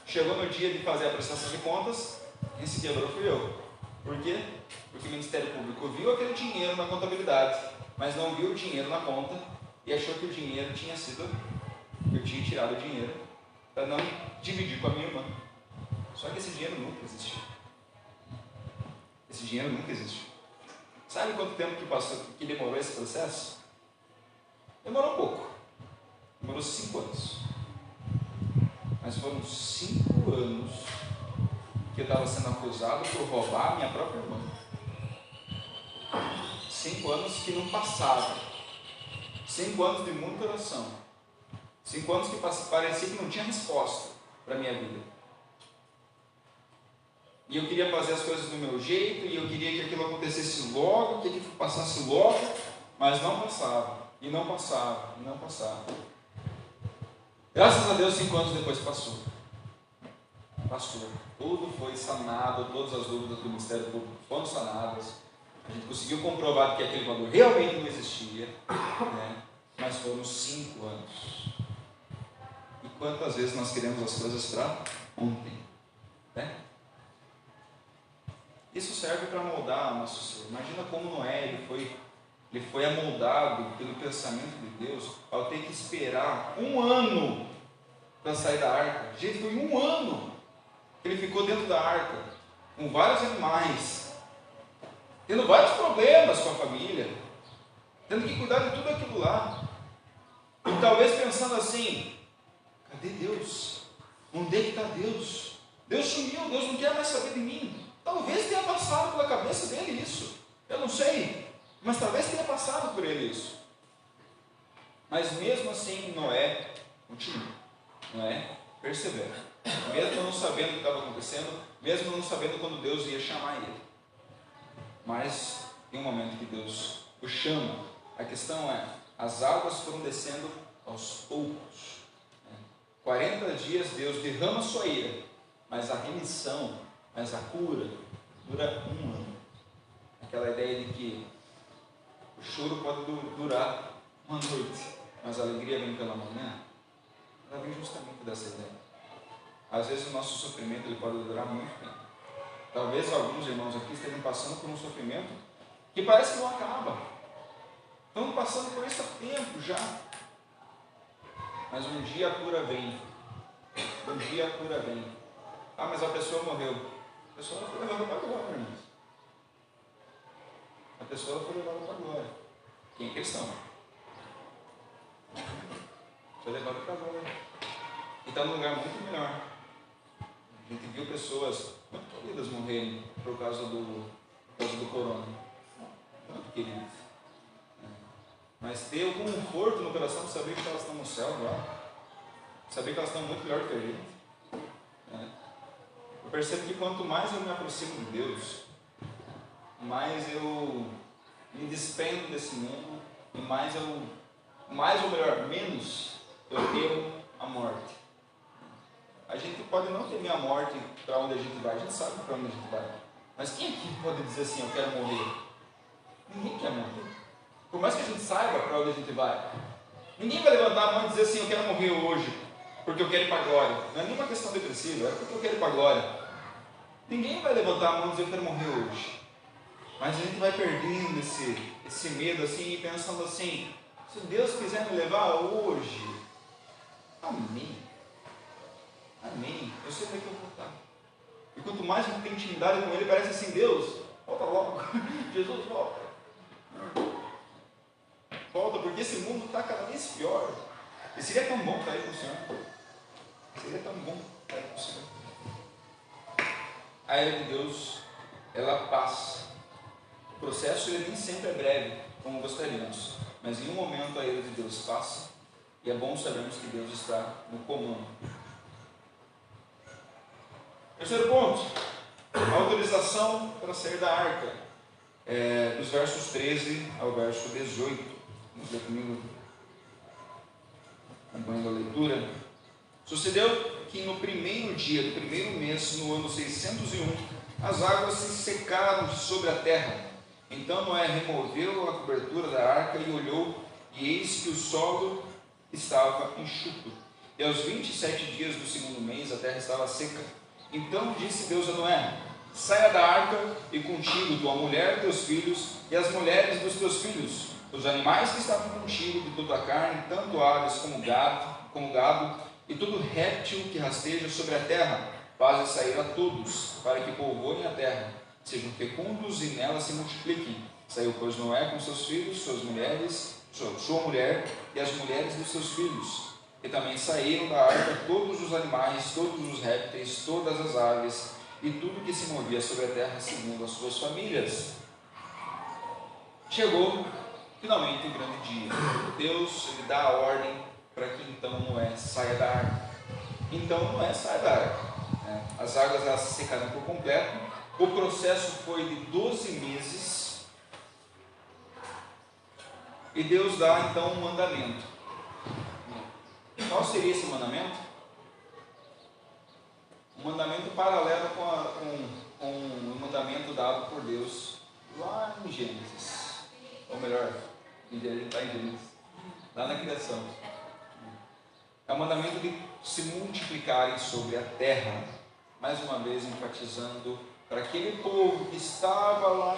Chegou no dia de fazer a prestação de contas, quem se quebrou fui eu. Por quê? Porque o Ministério Público viu aquele dinheiro na contabilidade, mas não viu o dinheiro na conta e achou que o dinheiro tinha sido, que eu tinha tirado o dinheiro para não dividir com a minha irmã. Só que esse dinheiro nunca existiu. Esse dinheiro nunca existiu. Sabe quanto tempo que demorou esse processo? Demorou um pouco. Demorou 5 anos. Mas foram 5 anos que eu estava sendo acusado por roubar a minha própria irmã. 5 anos que não passavam. 5 anos de muita oração. 5 anos que parecia que não tinha resposta para a minha vida. E eu queria fazer as coisas do meu jeito, e eu queria que aquilo acontecesse logo, que aquilo passasse logo, mas não passava, e não passava, e não passava. Graças a Deus, 5 anos depois passou. Passou. Tudo foi sanado, todas as dúvidas do Ministério Público foram sanadas. A gente conseguiu comprovar que aquele valor realmente não existia, né? Mas foram 5 anos. E quantas vezes nós queremos as coisas para ontem, né? Isso serve para moldar o nosso ser. Imagina como Noé ele foi amoldado pelo pensamento de Deus ao ter que esperar 1 ano para sair da arca. Gente, foi 1 ano que ele ficou dentro da arca, com vários animais, tendo vários problemas com a família, tendo que cuidar de tudo aquilo lá. E talvez pensando assim: cadê Deus? Onde é que está Deus? Deus sumiu, Deus não quer mais saber de mim. Talvez tenha passado pela cabeça dele isso. Eu não sei, mas talvez tenha passado por ele isso. Mas mesmo assim, Noé continua. Noé persevera. Mesmo não sabendo o que estava acontecendo, mesmo não sabendo quando Deus ia chamar ele. Mas tem um momento que Deus o chama. A questão é, as águas foram descendo aos poucos. 40 dias Deus derrama sua ira, mas a remissão, mas a cura dura 1 ano. Aquela ideia de que o choro pode durar uma noite, mas a alegria vem pela manhã. Ela vem justamente dessa ideia. Às vezes o nosso sofrimento ele pode durar muito tempo. Talvez alguns irmãos aqui estejam passando por um sofrimento que parece que não acaba. Estão passando por isso há tempo já. Mas um dia a cura vem. Um dia a cura vem. Ah, mas a pessoa morreu. A pessoa foi levada para a glória, irmãos. A pessoa foi levada para a glória. Quem é cristão? Foi levada para a glória. E está num lugar muito melhor. A gente viu pessoas muito queridas morrerem por causa do corona. Muito queridas. Mas ter o conforto no coração de saber que elas estão no céu agora. Saber que elas estão muito melhor que a gente. Eu percebo que quanto mais eu me aproximo de Deus, mais eu me despendo desse mundo, e menos eu temo a morte. A gente pode não temer a morte para onde a gente vai, a gente sabe para onde a gente vai. Mas quem aqui pode dizer assim, eu quero morrer? Ninguém quer morrer. Por mais que a gente saiba para onde a gente vai. Ninguém vai levantar a mão e dizer assim, eu quero morrer hoje, porque eu quero ir para a glória. Não é nenhuma questão depressiva, é porque eu quero ir para a glória. Ninguém vai levantar a mão e dizer, eu quero morrer hoje. Mas a gente vai perdendo esse medo assim, e pensando assim, se Deus quiser me levar hoje, amém. mais a gente tem intimidade com Ele, parece assim, Deus, volta logo, Jesus, volta. Volta, porque esse mundo está cada vez pior. E seria tão bom estar aí com o Senhor. Seria tão bom estar aí com o Senhor. A ira de Deus, ela passa. O processo ele nem sempre é breve, como gostaríamos. Mas em um momento a ira de Deus passa. E é bom sabermos que Deus está no comando. Terceiro ponto. A autorização para sair da arca. Dos versos 13 ao verso 18. Vamos ler comigo. Acompanhando a leitura. Sucedeu que no primeiro dia do primeiro mês, no ano 601, as águas se secaram sobre a terra. Então Noé removeu a cobertura da arca e olhou, e eis que o solo estava enxuto. E aos 27 dias do segundo mês a terra estava seca. Então disse Deus a Noé: saia da arca, e contigo tua mulher, teus filhos, e as mulheres dos teus filhos, os animais que estavam contigo, de toda a carne, tanto aves como gado, e todo réptil que rasteja sobre a terra, faze sair a todos, para que povoem a terra, sejam fecundos e nela se multipliquem. Saiu, pois, Noé com seus filhos, suas mulheres, sua mulher e as mulheres dos seus filhos. E também saíram da arca todos os animais, todos os répteis, todas as aves, e tudo que se movia sobre a terra segundo as suas famílias. Chegou finalmente o grande dia. Deus ele dá a ordem para que então Noé saia da arca. Então Noé sai da arca. As águas elas se secaram por completo. O processo foi de 12 meses. E Deus dá então um mandamento. Qual seria esse mandamento? Um mandamento paralelo com o mandamento dado por Deus lá em Gênesis. Ou melhor, está em Gênesis, lá na criação. É o mandamento de se multiplicarem sobre a terra. Mais uma vez enfatizando para aquele povo que estava lá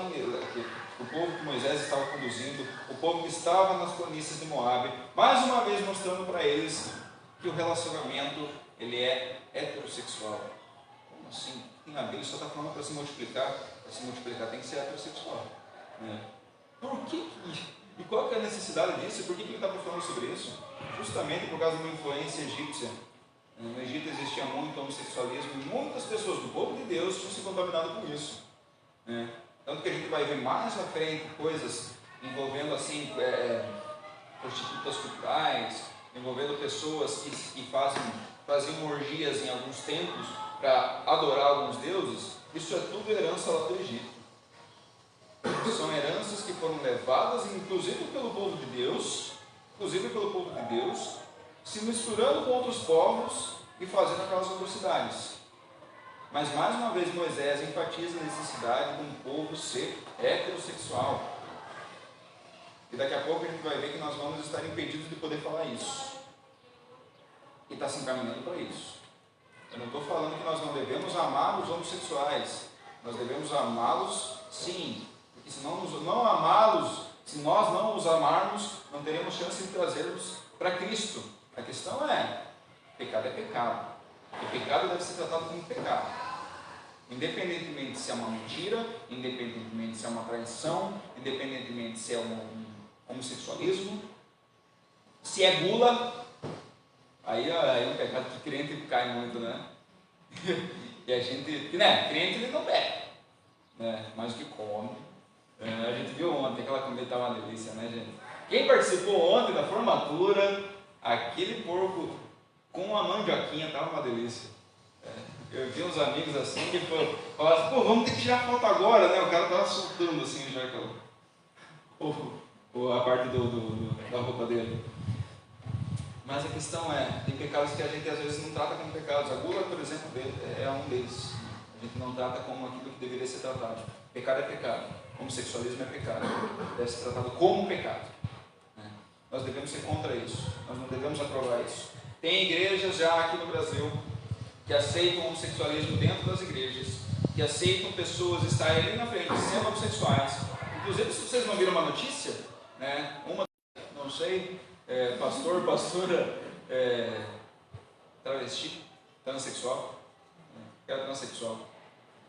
o povo que Moisés estava conduzindo, o povo que estava nas planícies de Moabe, mais uma vez mostrando para eles que o relacionamento ele é heterossexual. Como assim? A Bíblia só está falando para se multiplicar tem que ser heterossexual. Por que? E qual que é a necessidade disso? Por que ele estava falando sobre isso? Justamente por causa de uma influência egípcia. No Egito existia muito homossexualismo e muitas pessoas do povo de Deus tinham se contaminado com isso. Tanto que a gente vai ver mais à frente coisas envolvendo assim, prostitutas culturais, envolvendo pessoas que faziam orgias em alguns templos para adorar alguns deuses. Isso é tudo herança lá do Egito. São heranças que foram levadas, inclusive pelo povo de Deus, se misturando com outros povos e fazendo aquelas atrocidades. Mas mais uma vez Moisés enfatiza a necessidade de um povo ser heterossexual. E daqui a pouco a gente vai ver que nós vamos estar impedidos de poder falar isso. E está se encaminhando para isso. Eu não estou falando que nós não devemos amar os homossexuais. Nós devemos amá-los sim. Porque se não amá-los, se nós não os amarmos, não teremos chance de trazê-los para Cristo. A questão é, pecado é pecado. E pecado deve ser tratado como pecado. Independentemente se é uma mentira, independentemente se é uma traição, independentemente se é um homossexualismo, se é gula, aí é um pecado que crente cai muito, né? E a gente, crente ele não bebe, mas que come. A gente viu ontem, aquela comida estava uma delícia, né, gente? Quem participou ontem da formatura, aquele porco com a mandioquinha estava uma delícia. Eu vi uns amigos assim que falaram assim, vamos ter que tirar foto agora, né? O cara estava soltando assim já a parte da roupa dele. Mas a questão tem pecados que a gente às vezes não trata como pecados. A gula, por exemplo, é um deles. A gente não trata como aquilo que deveria ser tratado. Pecado é pecado. Homossexualismo é pecado. Deve ser tratado como pecado. Nós devemos ser contra isso. Nós não devemos aprovar isso. Tem igrejas já aqui no Brasil que aceitam o homossexualismo dentro das igrejas, que aceitam pessoas estarem ali na frente sendo homossexuais. Inclusive, se vocês não viram uma notícia, não sei, pastora, travesti, transexual, transexual.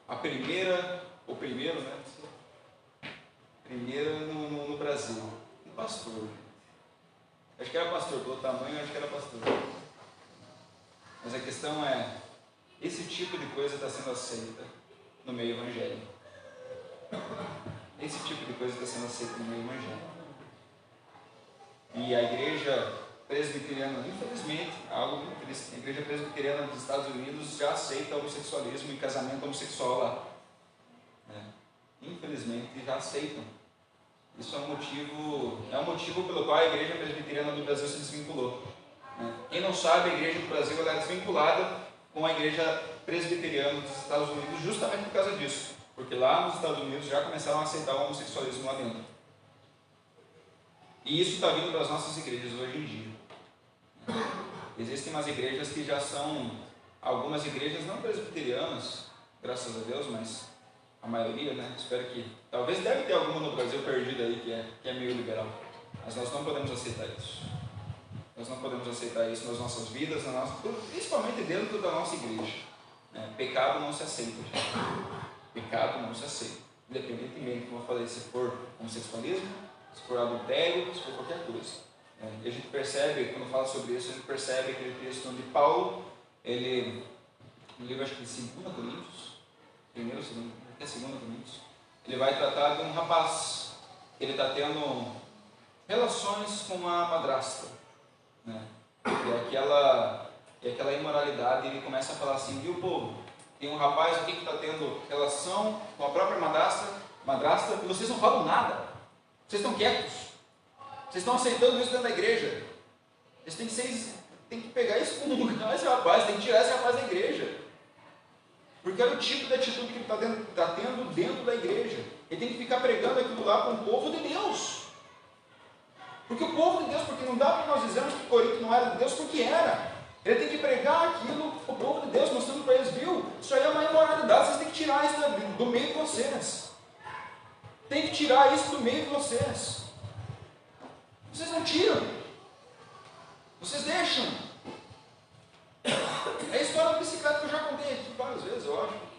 a primeira, ou primeiro, né? Primeira no Brasil. Um pastor. Acho que era pastor, pelo tamanho, acho que era pastor. Mas a questão é, esse tipo de coisa está sendo aceita no meio evangélico. Esse tipo de coisa está sendo aceita no meio evangélico. E a igreja presbiteriana, infelizmente, algo muito triste, a igreja presbiteriana dos Estados Unidos já aceita homossexualismo e casamento homossexual lá. Infelizmente, já aceitam. Isso é um motivo pelo qual a igreja presbiteriana do Brasil se desvinculou. Quem não sabe, a igreja do Brasil ela é desvinculada com a igreja presbiteriana dos Estados Unidos justamente por causa disso. Porque lá nos Estados Unidos já começaram a aceitar o homossexualismo lá dentro. E isso está vindo para as nossas igrejas hoje em dia. Existem umas igrejas que já são, algumas igrejas não presbiterianas, graças a Deus, mas a maioria, né? Espero que, talvez deve ter alguma no Brasil perdida aí que é meio liberal. Mas nós não podemos aceitar isso. Nós não podemos aceitar isso nas nossas vidas, principalmente dentro da nossa igreja. Pecado não se aceita, gente. Pecado não se aceita. Independentemente, como eu falei, se for homossexualismo, se for adultério, se for qualquer coisa. E a gente percebe, quando fala sobre isso, a gente percebe aquele texto onde Paulo, ele, no livro acho que de 2 Coríntios, primeiro, segundo, até 2 Coríntios, ele vai tratar de um rapaz, ele está tendo relações com uma madrasta, e aquela imoralidade, ele começa a falar assim, viu povo, tem um rapaz aqui que está tendo relação com a própria madrasta, e vocês não falam nada, vocês estão quietos, vocês estão aceitando isso dentro da igreja, vocês têm que pegar isso como lugar, esse rapaz, tem que tirar esse rapaz da igreja, porque olha o tipo de atitude que ele está tendo dentro da igreja, ele tem que ficar pregando aquilo lá para o povo de Deus, porque o povo de Deus, porque não dá para nós dizermos que Corinto não era de Deus, porque era. Ele tem que pregar aquilo, o povo de Deus, mostrando para eles, viu? Isso aí é uma imoralidade, vocês têm que tirar isso do meio de vocês. Tem que tirar isso do meio de vocês. Vocês não tiram. Vocês deixam. É a história da bicicleta que eu já contei aqui várias vezes, eu acho.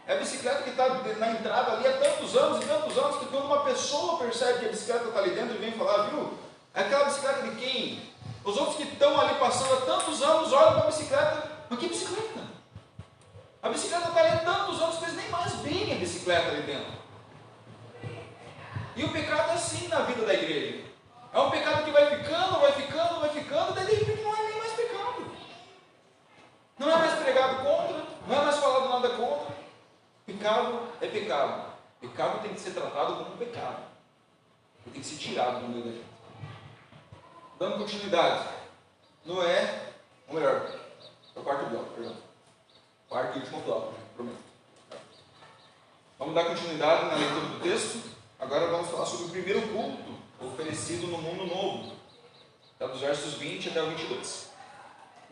É a bicicleta que está na entrada ali há tantos anos, que quando uma pessoa percebe que a bicicleta está ali dentro, ele vem falar, viu? É aquela bicicleta de quem? Os outros que estão ali passando há tantos anos olham para a bicicleta, mas que bicicleta? A bicicleta está ali há tantos anos que eles nem mais veem a bicicleta ali dentro. E o pecado é assim na vida da igreja. É um pecado que vai ficando, daí de repente não é nem mais pecado. Não é mais pregado contra, não é mais falado nada contra. Pecado é pecado. Pecado tem que ser tratado como um pecado. Ele tem que ser tirado do meio da gente. Dando continuidade. Noé, ou melhor, é o quarto bloco, perdão. Quarto e último bloco, prometo. Vamos dar continuidade na leitura do texto. Agora vamos falar sobre o primeiro culto oferecido no mundo novo. Está dos versos 20 até o 22.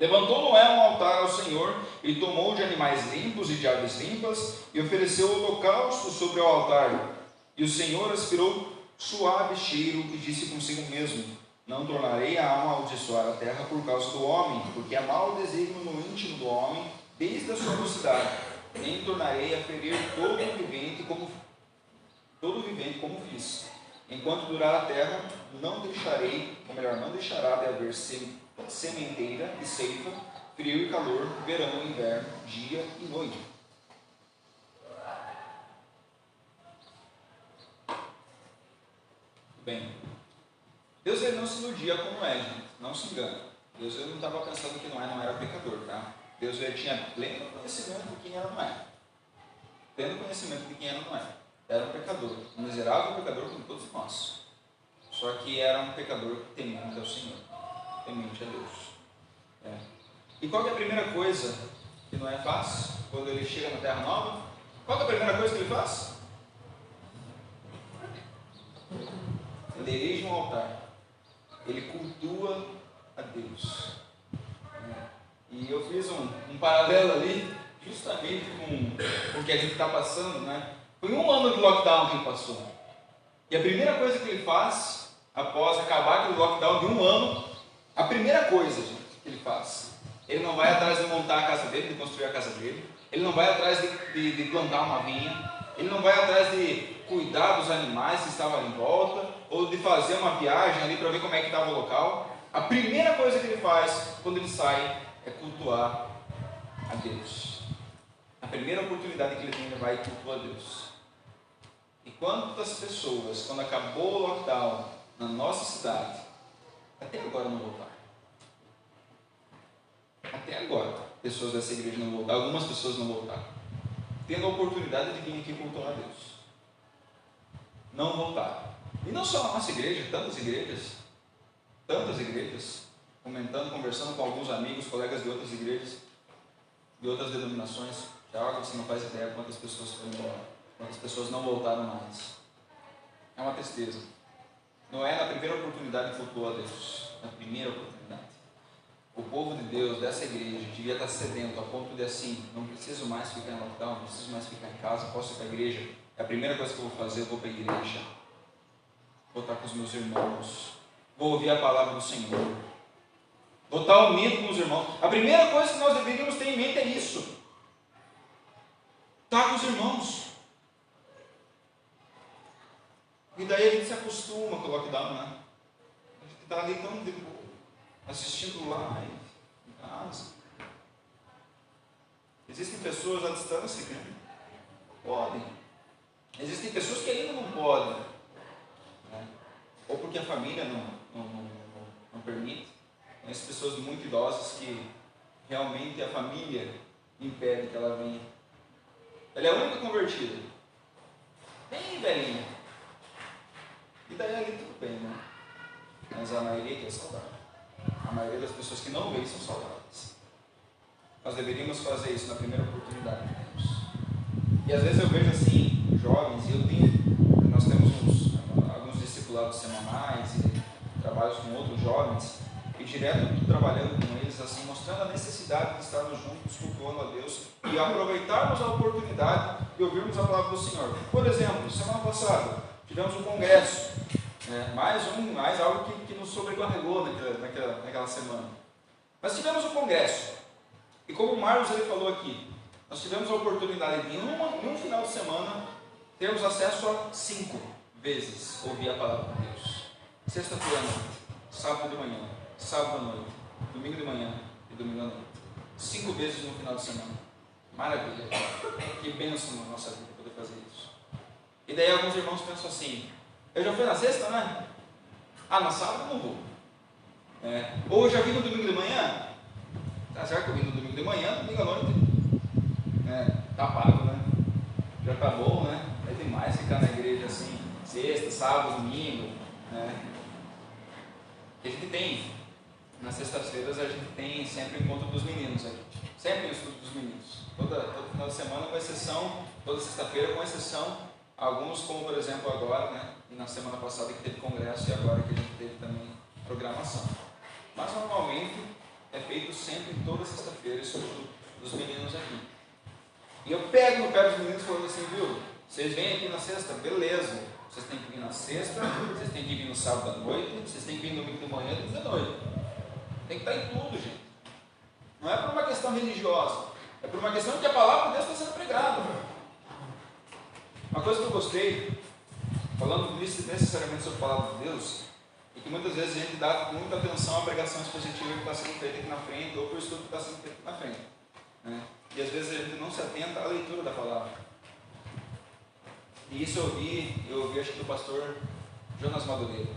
Levantou Noé um altar ao Senhor e tomou de animais limpos e de aves limpas e ofereceu holocausto sobre o altar. E o Senhor aspirou suave cheiro e disse consigo mesmo, não tornarei a amaldiçoar a terra por causa do homem, porque é mau o desígnio no íntimo do homem desde a sua mocidade, nem tornarei a ferir todo vivente como fiz. Enquanto durar a terra, não deixará de haver sementeira e ceifa, frio e calor, verão e inverno, dia e noite. Bem, Deus ele não se iludia com Noé, gente, não se engana. Deus ele não estava pensando que Noé não era pecador, tá? Deus ele tinha pleno conhecimento de quem era Noé. Pleno conhecimento de quem era Noé. Era um pecador, um miserável pecador como todos nós. Só que era um pecador temente ao Senhor, temente a Deus. E qual é a primeira coisa que Noé faz quando ele chega na Terra Nova? Qual é a primeira coisa que ele faz? Ele erige um altar. Ele cultua a Deus. E eu fiz um paralelo ali, justamente com o que a gente está passando, né? Foi 1 ano de lockdown que ele passou. E a primeira coisa que ele faz, após acabar aquele lockdown de 1 ano, a primeira coisa, gente, que ele faz, Ele não vai atrás de montar a casa dele, de construir a casa dele. Ele não vai atrás de plantar uma vinha. Ele não vai atrás de cuidar dos animais que estavam ali em volta, ou de fazer uma viagem ali para ver como é que estava o local. A primeira coisa que ele faz quando ele sai é cultuar a Deus. A primeira oportunidade que ele tem, ele vai e cultua a Deus. E quantas pessoas, quando acabou o lockdown na nossa cidade, até agora não voltaram? Até agora, pessoas dessa igreja não voltaram, algumas pessoas não voltaram, tendo a oportunidade de vir aqui cultuar a Deus. Não voltaram. E não só a nossa igreja, tantas igrejas, comentando, conversando com alguns amigos, colegas de outras igrejas, de outras denominações. Tiago, você não faz ideia quantas pessoas foram embora, quantas pessoas não voltaram mais. É uma tristeza. Noé, na primeira oportunidade, cultuou a Deus. Na primeira oportunidade. O povo de Deus, dessa igreja, devia estar sedento, a ponto de assim, não preciso mais ficar em lockdown, não preciso mais ficar em casa, posso ir para a igreja. É a primeira coisa que eu vou fazer, eu vou para a igreja. Vou estar com os meus irmãos. Vou ouvir a palavra do Senhor. Vou estar unido com os irmãos. A primeira coisa que nós deveríamos ter em mente é isso. Estar com os irmãos. E daí a gente se acostuma com o lockdown, né? A gente está ali tão de boa, assistindo live em casa. Existem pessoas à distância que podem. Existem pessoas que ainda não podem, né? Ou porque a família não permite. Conheço pessoas muito idosas que realmente a família impede que ela venha. Ela é a única convertida, bem velhinha. E daí ali tudo bem, né? Mas a maioria que é saudável. A maioria das pessoas que não veem são saudáveis. Nós deveríamos fazer isso na primeira oportunidade que temos. E às vezes eu vejo assim, jovens, e nós temos alguns discipulados semanais e trabalhos com outros jovens, e direto trabalhando com eles, assim, mostrando a necessidade de estarmos juntos, cultuando a Deus e aproveitarmos a oportunidade de ouvirmos a palavra do Senhor. Por exemplo, semana passada tivemos um congresso, mais algo que nos sobrecarregou naquela semana. Mas tivemos um congresso, e como o Marcos ele falou aqui, nós tivemos a oportunidade de, em um final de semana, termos acesso a 5 vezes ouvir a palavra de Deus. Sexta-feira à noite, sábado de manhã, sábado à noite, domingo de manhã e domingo à noite. 5 vezes no final de semana. Maravilha. Que bênção na nossa vida poder fazer isso. E daí alguns irmãos pensam assim, eu já fui na sexta, né? Ah, na sábado eu não vou. Ou eu já vim no domingo de manhã? Tá certo que eu vim no domingo de manhã, domingo à noite. Tá pago, né? Já tá bom, né? É demais ficar na igreja assim, sexta, sábado, domingo, né? E a gente tem, nas sextas-feiras, a gente tem sempre o encontro dos meninos aqui. Sempre o estudo dos meninos. Todo final de semana, com exceção, toda sexta-feira, com exceção, alguns, como por exemplo agora, né? E na semana passada que teve congresso e agora que a gente teve também programação. Mas normalmente é feito sempre toda sexta-feira esse estudo dos meninos aqui. E eu pego no pé dos meninos falando assim, viu? Vocês vêm aqui na sexta? Beleza. Vocês têm que vir na sexta, vocês têm que vir no sábado à noite, vocês têm que vir no domingo de manhã e domingo de noite. Tem que estar em tudo, gente. Não é por uma questão religiosa, é por uma questão de que a palavra de Deus está sendo pregada. Uma coisa que eu gostei, falando necessariamente sobre a palavra de Deus, é que muitas vezes a gente dá muita atenção à pregação expositiva que está sendo feita aqui na frente, ou para o estudo que está sendo feito aqui na frente, né? E às vezes a gente não se atenta à leitura da palavra. E isso eu ouvi acho que do pastor Jonas Madureira.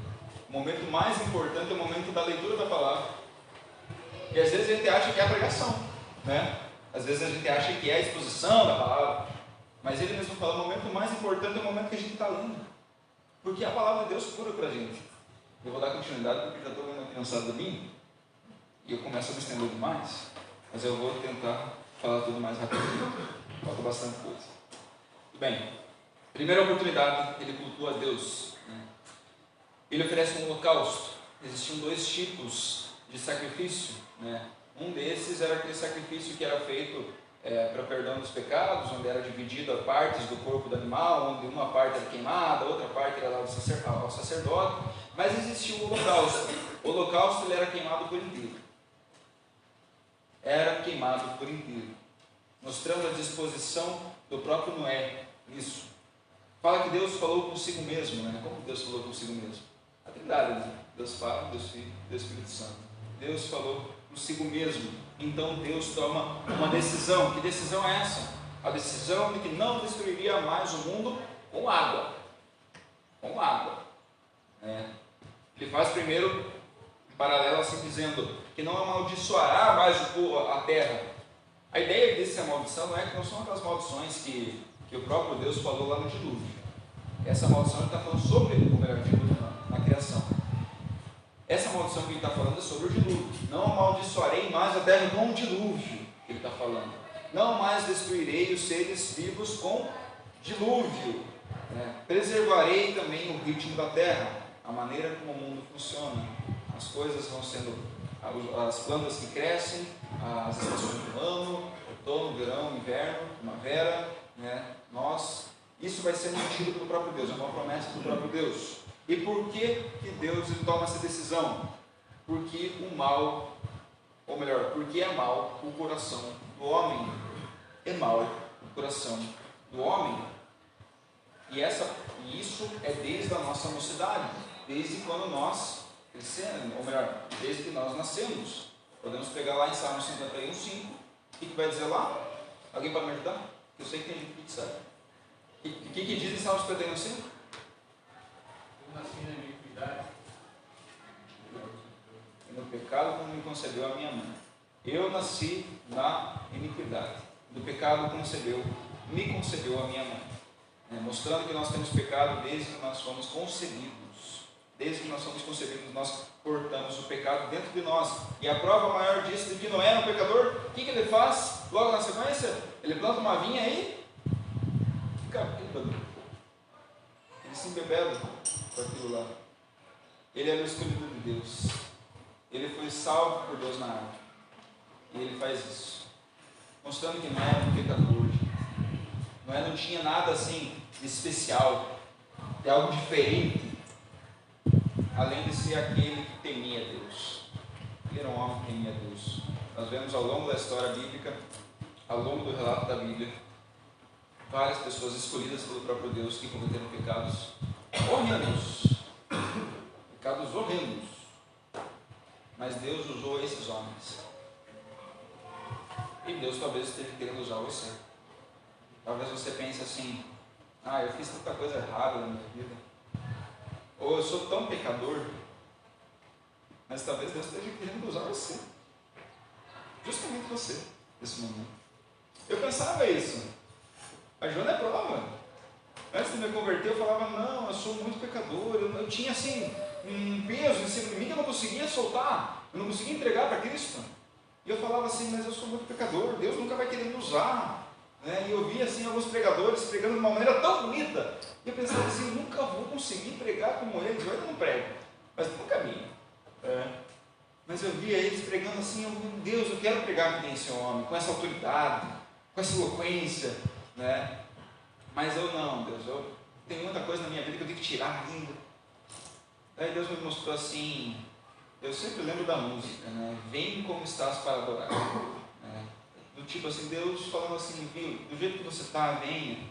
O momento mais importante é o momento da leitura da palavra. E às vezes a gente acha que é a pregação, né? Às vezes a gente acha que é a exposição da palavra. Mas ele mesmo fala, o momento mais importante é o momento que a gente está lendo. Porque a palavra de Deus cura para a gente. Eu vou dar continuidade porque já estou vendo a criançada de mim. E eu começo a me estender demais. Mas eu vou tentar falar tudo mais rapidinho. Falta bastante coisa. Bem, primeira oportunidade, ele cultua a Deus, né? Ele oferece um holocausto. Existiam 2 tipos de sacrifício, né? Um desses era aquele sacrifício que era feito para perdão dos pecados, onde era dividido a partes do corpo do animal, onde uma parte era queimada, outra parte era dada ao sacerdote. Mas existia o holocausto. O holocausto ele era queimado por inteiro. queimado por inteiro, mostrando a disposição do próprio Noé nisso. Fala que Deus falou consigo mesmo, né? Como Deus falou consigo mesmo? A Trindade, né? Deus fala, Deus Filho, Deus Espírito Santo. Deus falou consigo mesmo. Então Deus toma uma decisão. Que decisão é essa? A decisão de que não destruiria mais o mundo com água. Com água. Ele faz primeiro um paralelo assim, dizendo que não amaldiçoará mais a terra. A ideia dessa maldição não é que não são aquelas maldições que o próprio Deus falou lá no dilúvio. Essa maldição ele está falando sobre o dilúvio na criação. Essa maldição que ele está falando é sobre o dilúvio. Não amaldiçoarei mais a terra com o dilúvio, que ele está falando. Não mais destruirei os seres vivos com dilúvio. Preservarei também o ritmo da terra, a maneira como o mundo funciona. As coisas vão sendo, as plantas que crescem, as estações do ano, outono, verão, inverno, primavera, isso vai ser mantido pelo próprio Deus, é uma promessa do próprio Deus. E por que Deus toma essa decisão? Porque o mal, ou melhor, porque é mal o coração do homem. É mal o coração do homem. E isso é desde a nossa mocidade, desde quando nós crescemos, ou melhor, desde que nós nascemos. Podemos pegar lá em Salmo 51:5. O que vai dizer lá? Alguém pode me ajudar? Eu sei que tem gente que sabe. O que diz em Salmo 51:5? Eu nasci na iniquidade. No pecado, quando me concebeu a minha mãe. Eu nasci na iniquidade. Do pecado me concebeu a minha mãe. Mostrando que nós temos pecado desde que nós fomos concebidos. Desde que nós somos concebidos, nós portamos o pecado dentro de nós. E a prova maior disso, de que Noé era um pecador, o que ele faz? Logo na sequência, ele planta uma vinha e fica bêbado. Ele se embebeda com aquilo lá. Ele era o escolhido de Deus. Ele foi salvo por Deus na árvore. E ele faz isso. Mostrando que Noé era um pecador. Noé não tinha nada assim de especial, de algo diferente, além de ser aquele que temia Deus. Ele era um homem que temia Deus. Nós vemos ao longo da história bíblica, ao longo do relato da Bíblia, várias pessoas escolhidas pelo próprio Deus que cometeram pecados horrendos. Pecados horrendos. Mas Deus usou esses homens. E Deus talvez esteja querendo usar você. Talvez você pense assim: eu fiz tanta coisa errada na minha vida. Ou eu sou tão pecador. Mas talvez Deus esteja querendo usar você. Justamente você, nesse momento. Eu pensava isso. A Joana é prova. Antes de me converter, eu falava: não, eu sou muito pecador. Eu tinha assim um peso em cima de mim que eu não conseguia soltar. Eu não conseguia entregar para Cristo. E eu falava assim: mas eu sou muito pecador. Deus nunca vai querer me usar. E eu via assim alguns pregadores pregando de uma maneira tão bonita. E eu pensava assim: nunca vou conseguir pregar como eles. Eu ainda não prego, mas no caminho. Mas eu via eles pregando assim: meu Deus, eu quero pregar que nem esse homem, com essa autoridade, com essa eloquência. Mas eu não, Deus, eu tenho muita coisa na minha vida que eu tenho que tirar ainda. Daí Deus me mostrou assim, eu sempre lembro da música, vem como estás para adorar. Do tipo assim, Deus falando assim: viu, do jeito que você está, venha,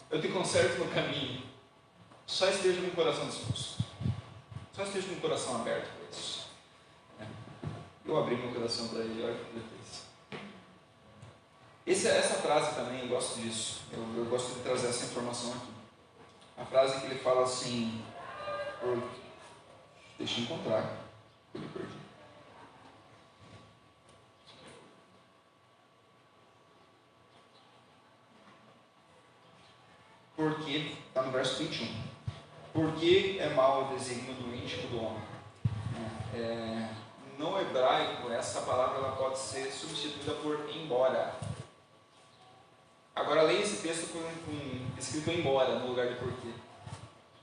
eu te conserto no caminho. Só esteja com o coração disposto. Só esteja com o coração aberto para isso. Eu abri meu coração para ele, olha o que ele fez. Essa frase também, eu gosto disso. Eu gosto de trazer essa informação aqui. A frase que ele fala assim, deixa eu encontrar, eu me perdi. Porque, está no verso 21, porque é mau o desígnio do íntimo do homem. No hebraico, essa palavra ela pode ser substituída por embora. Agora leia esse texto com escrito embora no lugar de porquê.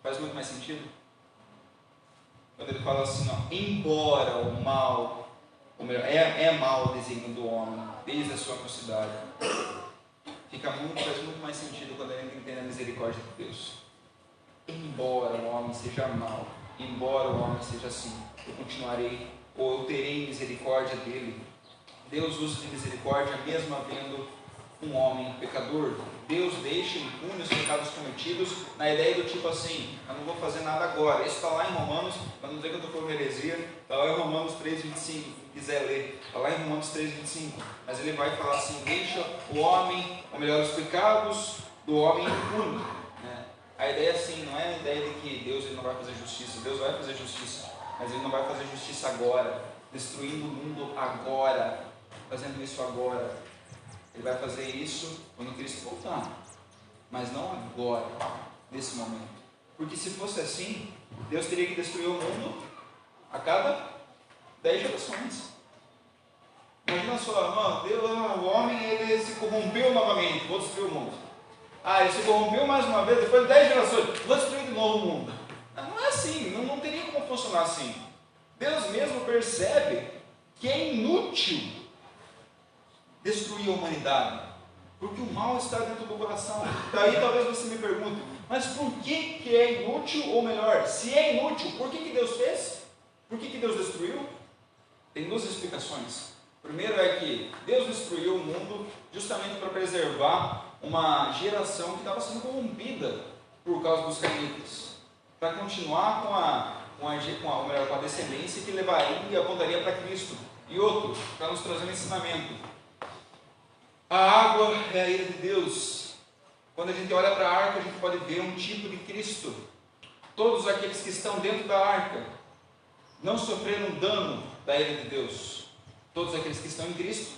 Faz muito mais sentido? Quando ele fala assim, embora o mal, ou melhor, é mau o desígnio do homem, desde a sua mocidade. Faz muito mais sentido quando a gente entende a misericórdia de Deus. Embora o homem seja mau, embora o homem seja assim, eu continuarei, ou eu terei misericórdia dele. Deus usa de misericórdia mesmo havendo um homem pecador. Deus deixa impune os pecados cometidos, na ideia do tipo assim, eu não vou fazer nada agora. Isso está lá em Romanos, para não dizer que eu estou falando heresia, está lá em Romanos 3,25, quem quiser ler, está lá em Romanos 3,25, mas ele vai falar assim, deixa o homem, ou melhor, os pecados do homem impune, né? A ideia assim, não é a ideia de que Deus ele não vai fazer justiça, Deus vai fazer justiça, mas ele não vai fazer justiça agora, destruindo o mundo agora, fazendo isso agora. Ele vai fazer isso quando Cristo voltar, mas não agora, nesse momento. Porque se fosse assim, Deus teria que destruir o mundo a cada 10 gerações. Imagina só, mano, Deus, o homem ele se corrompeu novamente, vou destruir o mundo. Ele se corrompeu mais uma vez, depois de 10 gerações, vou destruir de novo o mundo. Não é assim, não teria como funcionar assim. Deus mesmo percebe que é inútil destruir a humanidade, porque o mal está dentro do coração. Daí talvez você me pergunte, mas por que é inútil, ou melhor, se é inútil, por que Deus fez? Por que Deus destruiu? Tem duas explicações. Primeiro é que Deus destruiu o mundo justamente para preservar uma geração que estava sendo corrompida por causa dos caídos, para continuar com a descendência que levaria e apontaria para Cristo. E outro, para nos trazer um ensinamento. A água é a ira de Deus. Quando a gente olha para a arca, a gente pode ver um tipo de Cristo. Todos aqueles que estão dentro da arca não sofreram dano da ira de Deus. Todos aqueles que estão em Cristo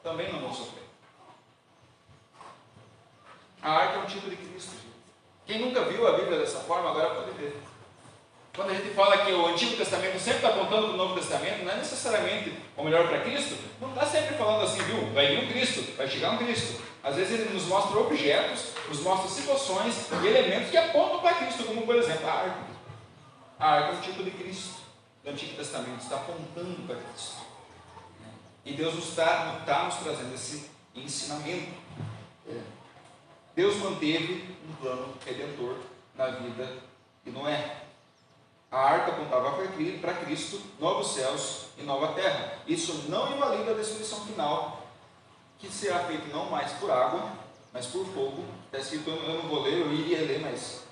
também não vão sofrer. A arca é um tipo de Cristo. Quem nunca viu a Bíblia dessa forma, agora pode ver. Quando a gente fala que o Antigo Testamento sempre está apontando para o Novo Testamento, não é necessariamente, ou melhor, para Cristo, não está sempre falando assim, viu? Vai vir um Cristo, vai chegar um Cristo. Às vezes ele nos mostra objetos, nos mostra situações e elementos que apontam para Cristo, como por exemplo a arca. A arca é um tipo de Cristo do Antigo Testamento, está apontando para Cristo. E Deus está nos trazendo esse ensinamento. Deus manteve um plano redentor na vida de Noé. A arca apontava para Cristo, novos céus e nova terra. Isso não invalida a destruição final, que será feita não mais por água, mas por fogo. Está escrito, eu não vou ler, eu iria ler, mas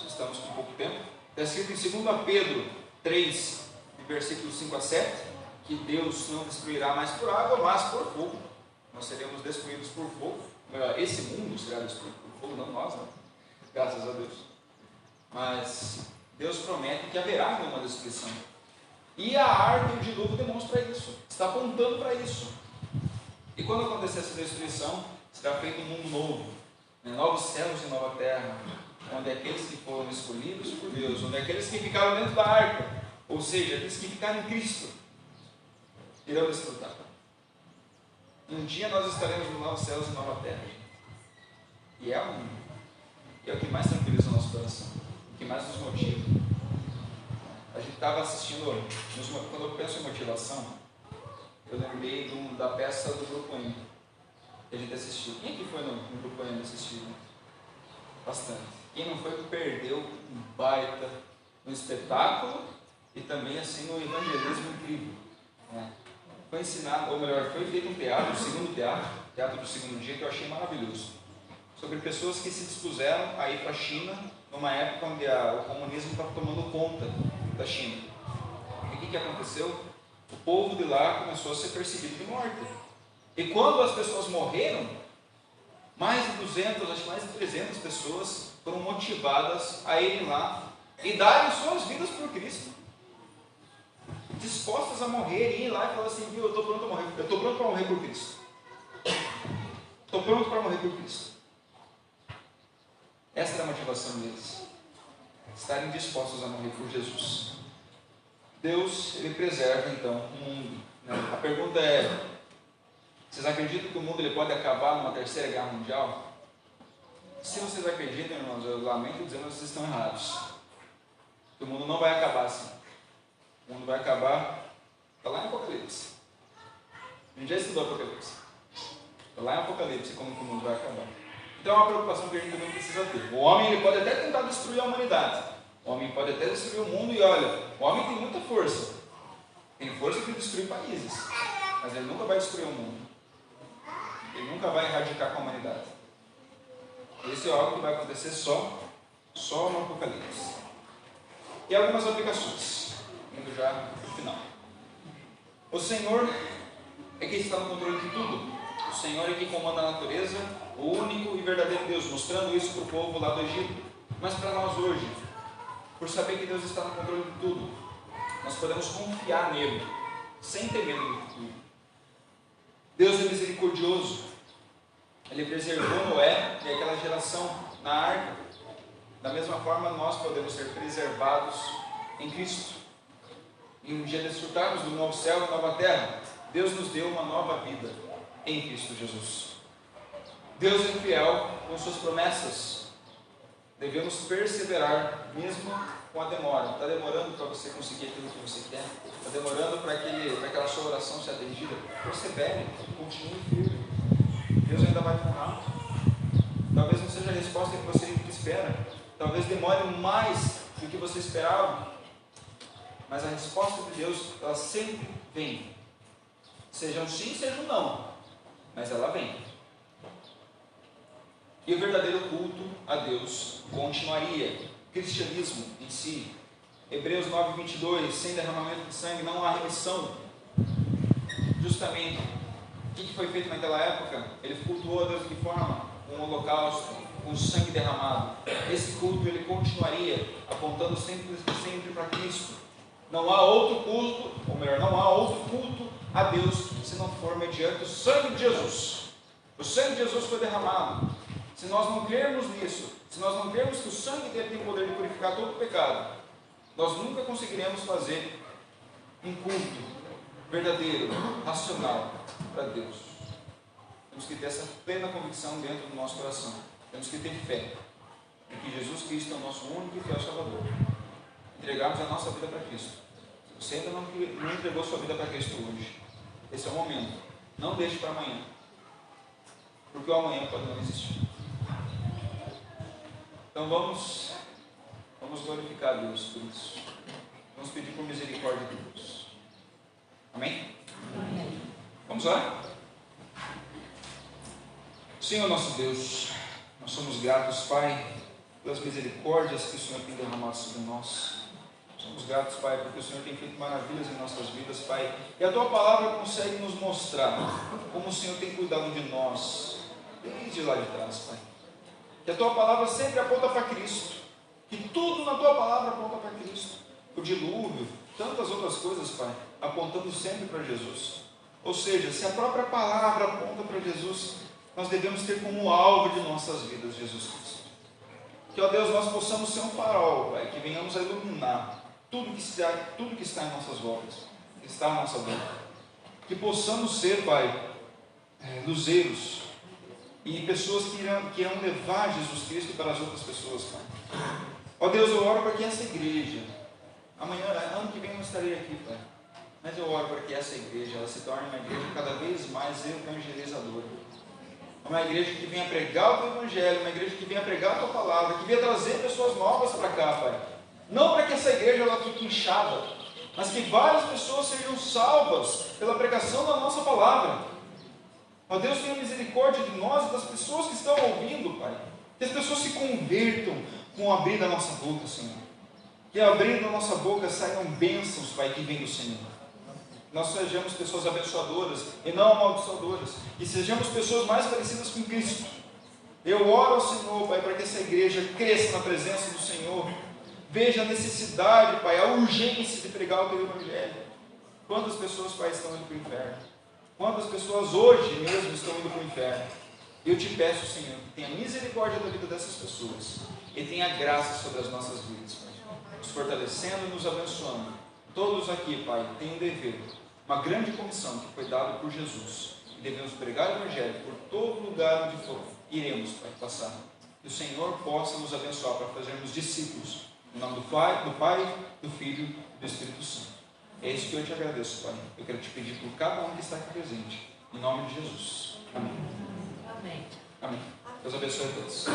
estamos com pouco tempo. Está escrito em 2 Pedro 3, versículos 5 a 7, que Deus não destruirá mais por água, mas por fogo. Nós seremos destruídos por fogo. Esse mundo será destruído por fogo, não nós, não. Graças a Deus. Mas Deus promete que haverá uma destruição. E a arca e o dilúvio demonstram isso. Está apontando para isso. E quando acontecer essa destruição, será feito um mundo novo. Novos céus e nova terra. Onde aqueles que foram escolhidos por Deus, onde aqueles que ficaram dentro da arca, ou seja, aqueles que ficaram em Cristo, irão desfrutar. Um dia nós estaremos nos novos céus e nova terra. E é o que mais tranquiliza o nosso coração. O que mais nos motiva. A gente estava assistindo, quando eu penso em motivação, eu lembrei da peça do Grupo M, que a gente assistiu. Quem que foi no Grupo M assistir? Bastante. Quem não foi perdeu um baita no espetáculo e também assim no evangelismo incrível. Foi ensinado, ou melhor, foi feito um teatro, o segundo teatro do segundo dia, que eu achei maravilhoso, sobre pessoas que se dispuseram a ir para a China numa época onde o comunismo estava tomando conta da China. E o que aconteceu? O povo de lá começou a ser perseguido de morte. E quando as pessoas morreram, mais de 200, acho que mais de 300 pessoas foram motivadas a irem lá e darem suas vidas por Cristo. Dispostas a morrer, e ir lá e falar assim, viu, eu estou pronto a morrer, eu estou pronto para morrer por Cristo. Estou pronto para morrer por Cristo. Essa era a motivação deles. Estarem dispostos a morrer por Jesus. Deus, Ele preserva então o mundo. A pergunta é, vocês acreditam que o mundo ele pode acabar numa terceira guerra mundial? Se vocês acreditam, irmãos, eu lamento dizendo que vocês estão errados. O mundo não vai acabar assim. O mundo vai acabar, está lá em Apocalipse. A gente já estudou Apocalipse. Está lá em Apocalipse como que o mundo vai acabar. Então é uma preocupação que a gente também precisa ter. O homem ele pode até tentar destruir a humanidade. O homem pode até destruir o mundo e olha, o homem tem muita força. Tem força de destruir países, mas ele nunca vai destruir o mundo. Ele nunca vai erradicar com a humanidade. Isso é algo que vai acontecer só no Apocalipse. E algumas aplicações, indo já no final. O Senhor é quem está no controle de tudo. O Senhor é quem comanda a natureza, o único e verdadeiro Deus, mostrando isso para o povo lá do Egito. Mas para nós hoje, por saber que Deus está no controle de tudo, nós podemos confiar nele, sem ter medo do futuro. Deus é misericordioso. Ele preservou Noé e aquela geração na arca. Da mesma forma, nós podemos ser preservados em Cristo. E um dia desfrutarmos do novo céu e nova terra. Deus nos deu uma nova vida em Cristo Jesus. Deus é fiel com suas promessas. Devemos perseverar, mesmo com a demora. Está demorando para você conseguir aquilo que você quer? Está demorando para aquela sua oração ser atendida? Persevere, continue firme. Deus ainda vai honrar. Talvez não seja a resposta que você espera. Talvez demore mais do que você esperava. Mas a resposta de Deus, ela sempre vem. Seja um sim, seja um não. Mas ela vem. E o verdadeiro culto a Deus continuaria. Cristianismo em si. Hebreus 9:22, sem derramamento de sangue não há remissão. Justamente, o que foi feito naquela época? Ele cultuou a Deus de que forma? Um holocausto, com sangue derramado. Esse culto ele continuaria, apontando sempre para Cristo. Não há outro culto, ou melhor, não há outro culto a Deus se não for mediante o sangue de Jesus. O sangue de Jesus foi derramado. Se nós não crermos nisso, se nós não crermos que o sangue dele tem o poder de purificar todo o pecado, nós nunca conseguiremos fazer um culto verdadeiro, racional para Deus. Temos que ter essa plena convicção dentro do nosso coração. Temos que ter fé em que Jesus Cristo é o nosso único e fiel Salvador. Entregarmos a nossa vida para Cristo. Se você ainda não entregou sua vida para Cristo hoje, esse é o momento. Não deixe para amanhã, porque o amanhã pode não existir. Então vamos glorificar a Deus por isso. Vamos pedir por misericórdia de Deus. Amém? Amém. Vamos lá? Senhor nosso Deus, nós somos gratos, Pai, pelas misericórdias que o Senhor tem derramado sobre nós. Somos gratos, Pai, porque o Senhor tem feito maravilhas em nossas vidas, Pai. E a Tua Palavra consegue nos mostrar como o Senhor tem cuidado de nós, desde lá de trás, Pai. Que a Tua Palavra sempre aponta para Cristo. Que tudo na Tua Palavra aponta para Cristo. O dilúvio, tantas outras coisas, Pai, apontando sempre para Jesus. Ou seja, se a própria Palavra aponta para Jesus, nós devemos ter como alvo de nossas vidas Jesus Cristo. Que, ó Deus, nós possamos ser um farol, Pai, que venhamos a iluminar tudo que está em nossas voltas, que está à nossa volta. Que possamos ser, Pai, luzeiros e pessoas que irão levar Jesus Cristo para as outras pessoas, Pai. Ó Deus, eu oro para que essa igreja, amanhã, ano que vem eu não estarei aqui, Pai, mas eu oro para que essa igreja ela se torne uma igreja cada vez mais evangelizadora. Uma igreja que venha pregar o Teu Evangelho, uma igreja que venha pregar a Tua Palavra, que venha trazer pessoas novas para cá, Pai. Não para que essa igreja ela fique inchada, mas que várias pessoas sejam salvas pela pregação da nossa palavra. Ó Deus, tenha misericórdia de nós e das pessoas que estão ouvindo, Pai. Que as pessoas se convertam com o abrir da nossa boca, Senhor. Que abrindo da nossa boca saiam bênçãos, Pai, que vem do Senhor. Nós sejamos pessoas abençoadoras e não amaldiçoadoras. E sejamos pessoas mais parecidas com Cristo. Eu oro ao Senhor, Pai, para que essa igreja cresça na presença do Senhor. Veja a necessidade, Pai, a urgência de pregar o Teu Evangelho. Quantas pessoas, Pai, estão indo para o inferno? Quantas pessoas hoje mesmo estão indo para o inferno? Eu te peço, Senhor, que tenha misericórdia da vida dessas pessoas e tenha graça sobre as nossas vidas, Pai, nos fortalecendo e nos abençoando. Todos aqui, Pai, têm um dever, uma grande comissão que foi dada por Jesus. E devemos pregar o Evangelho por todo lugar onde for. Iremos, Pai, passar. Que o Senhor possa nos abençoar para fazermos discípulos. Em nome do Pai, do Filho e do Espírito Santo. É isso que eu te agradeço, Pai. Eu quero te pedir por cada um que está aqui presente. Em nome de Jesus. Amém. Amém. Amém. Deus abençoe a todos.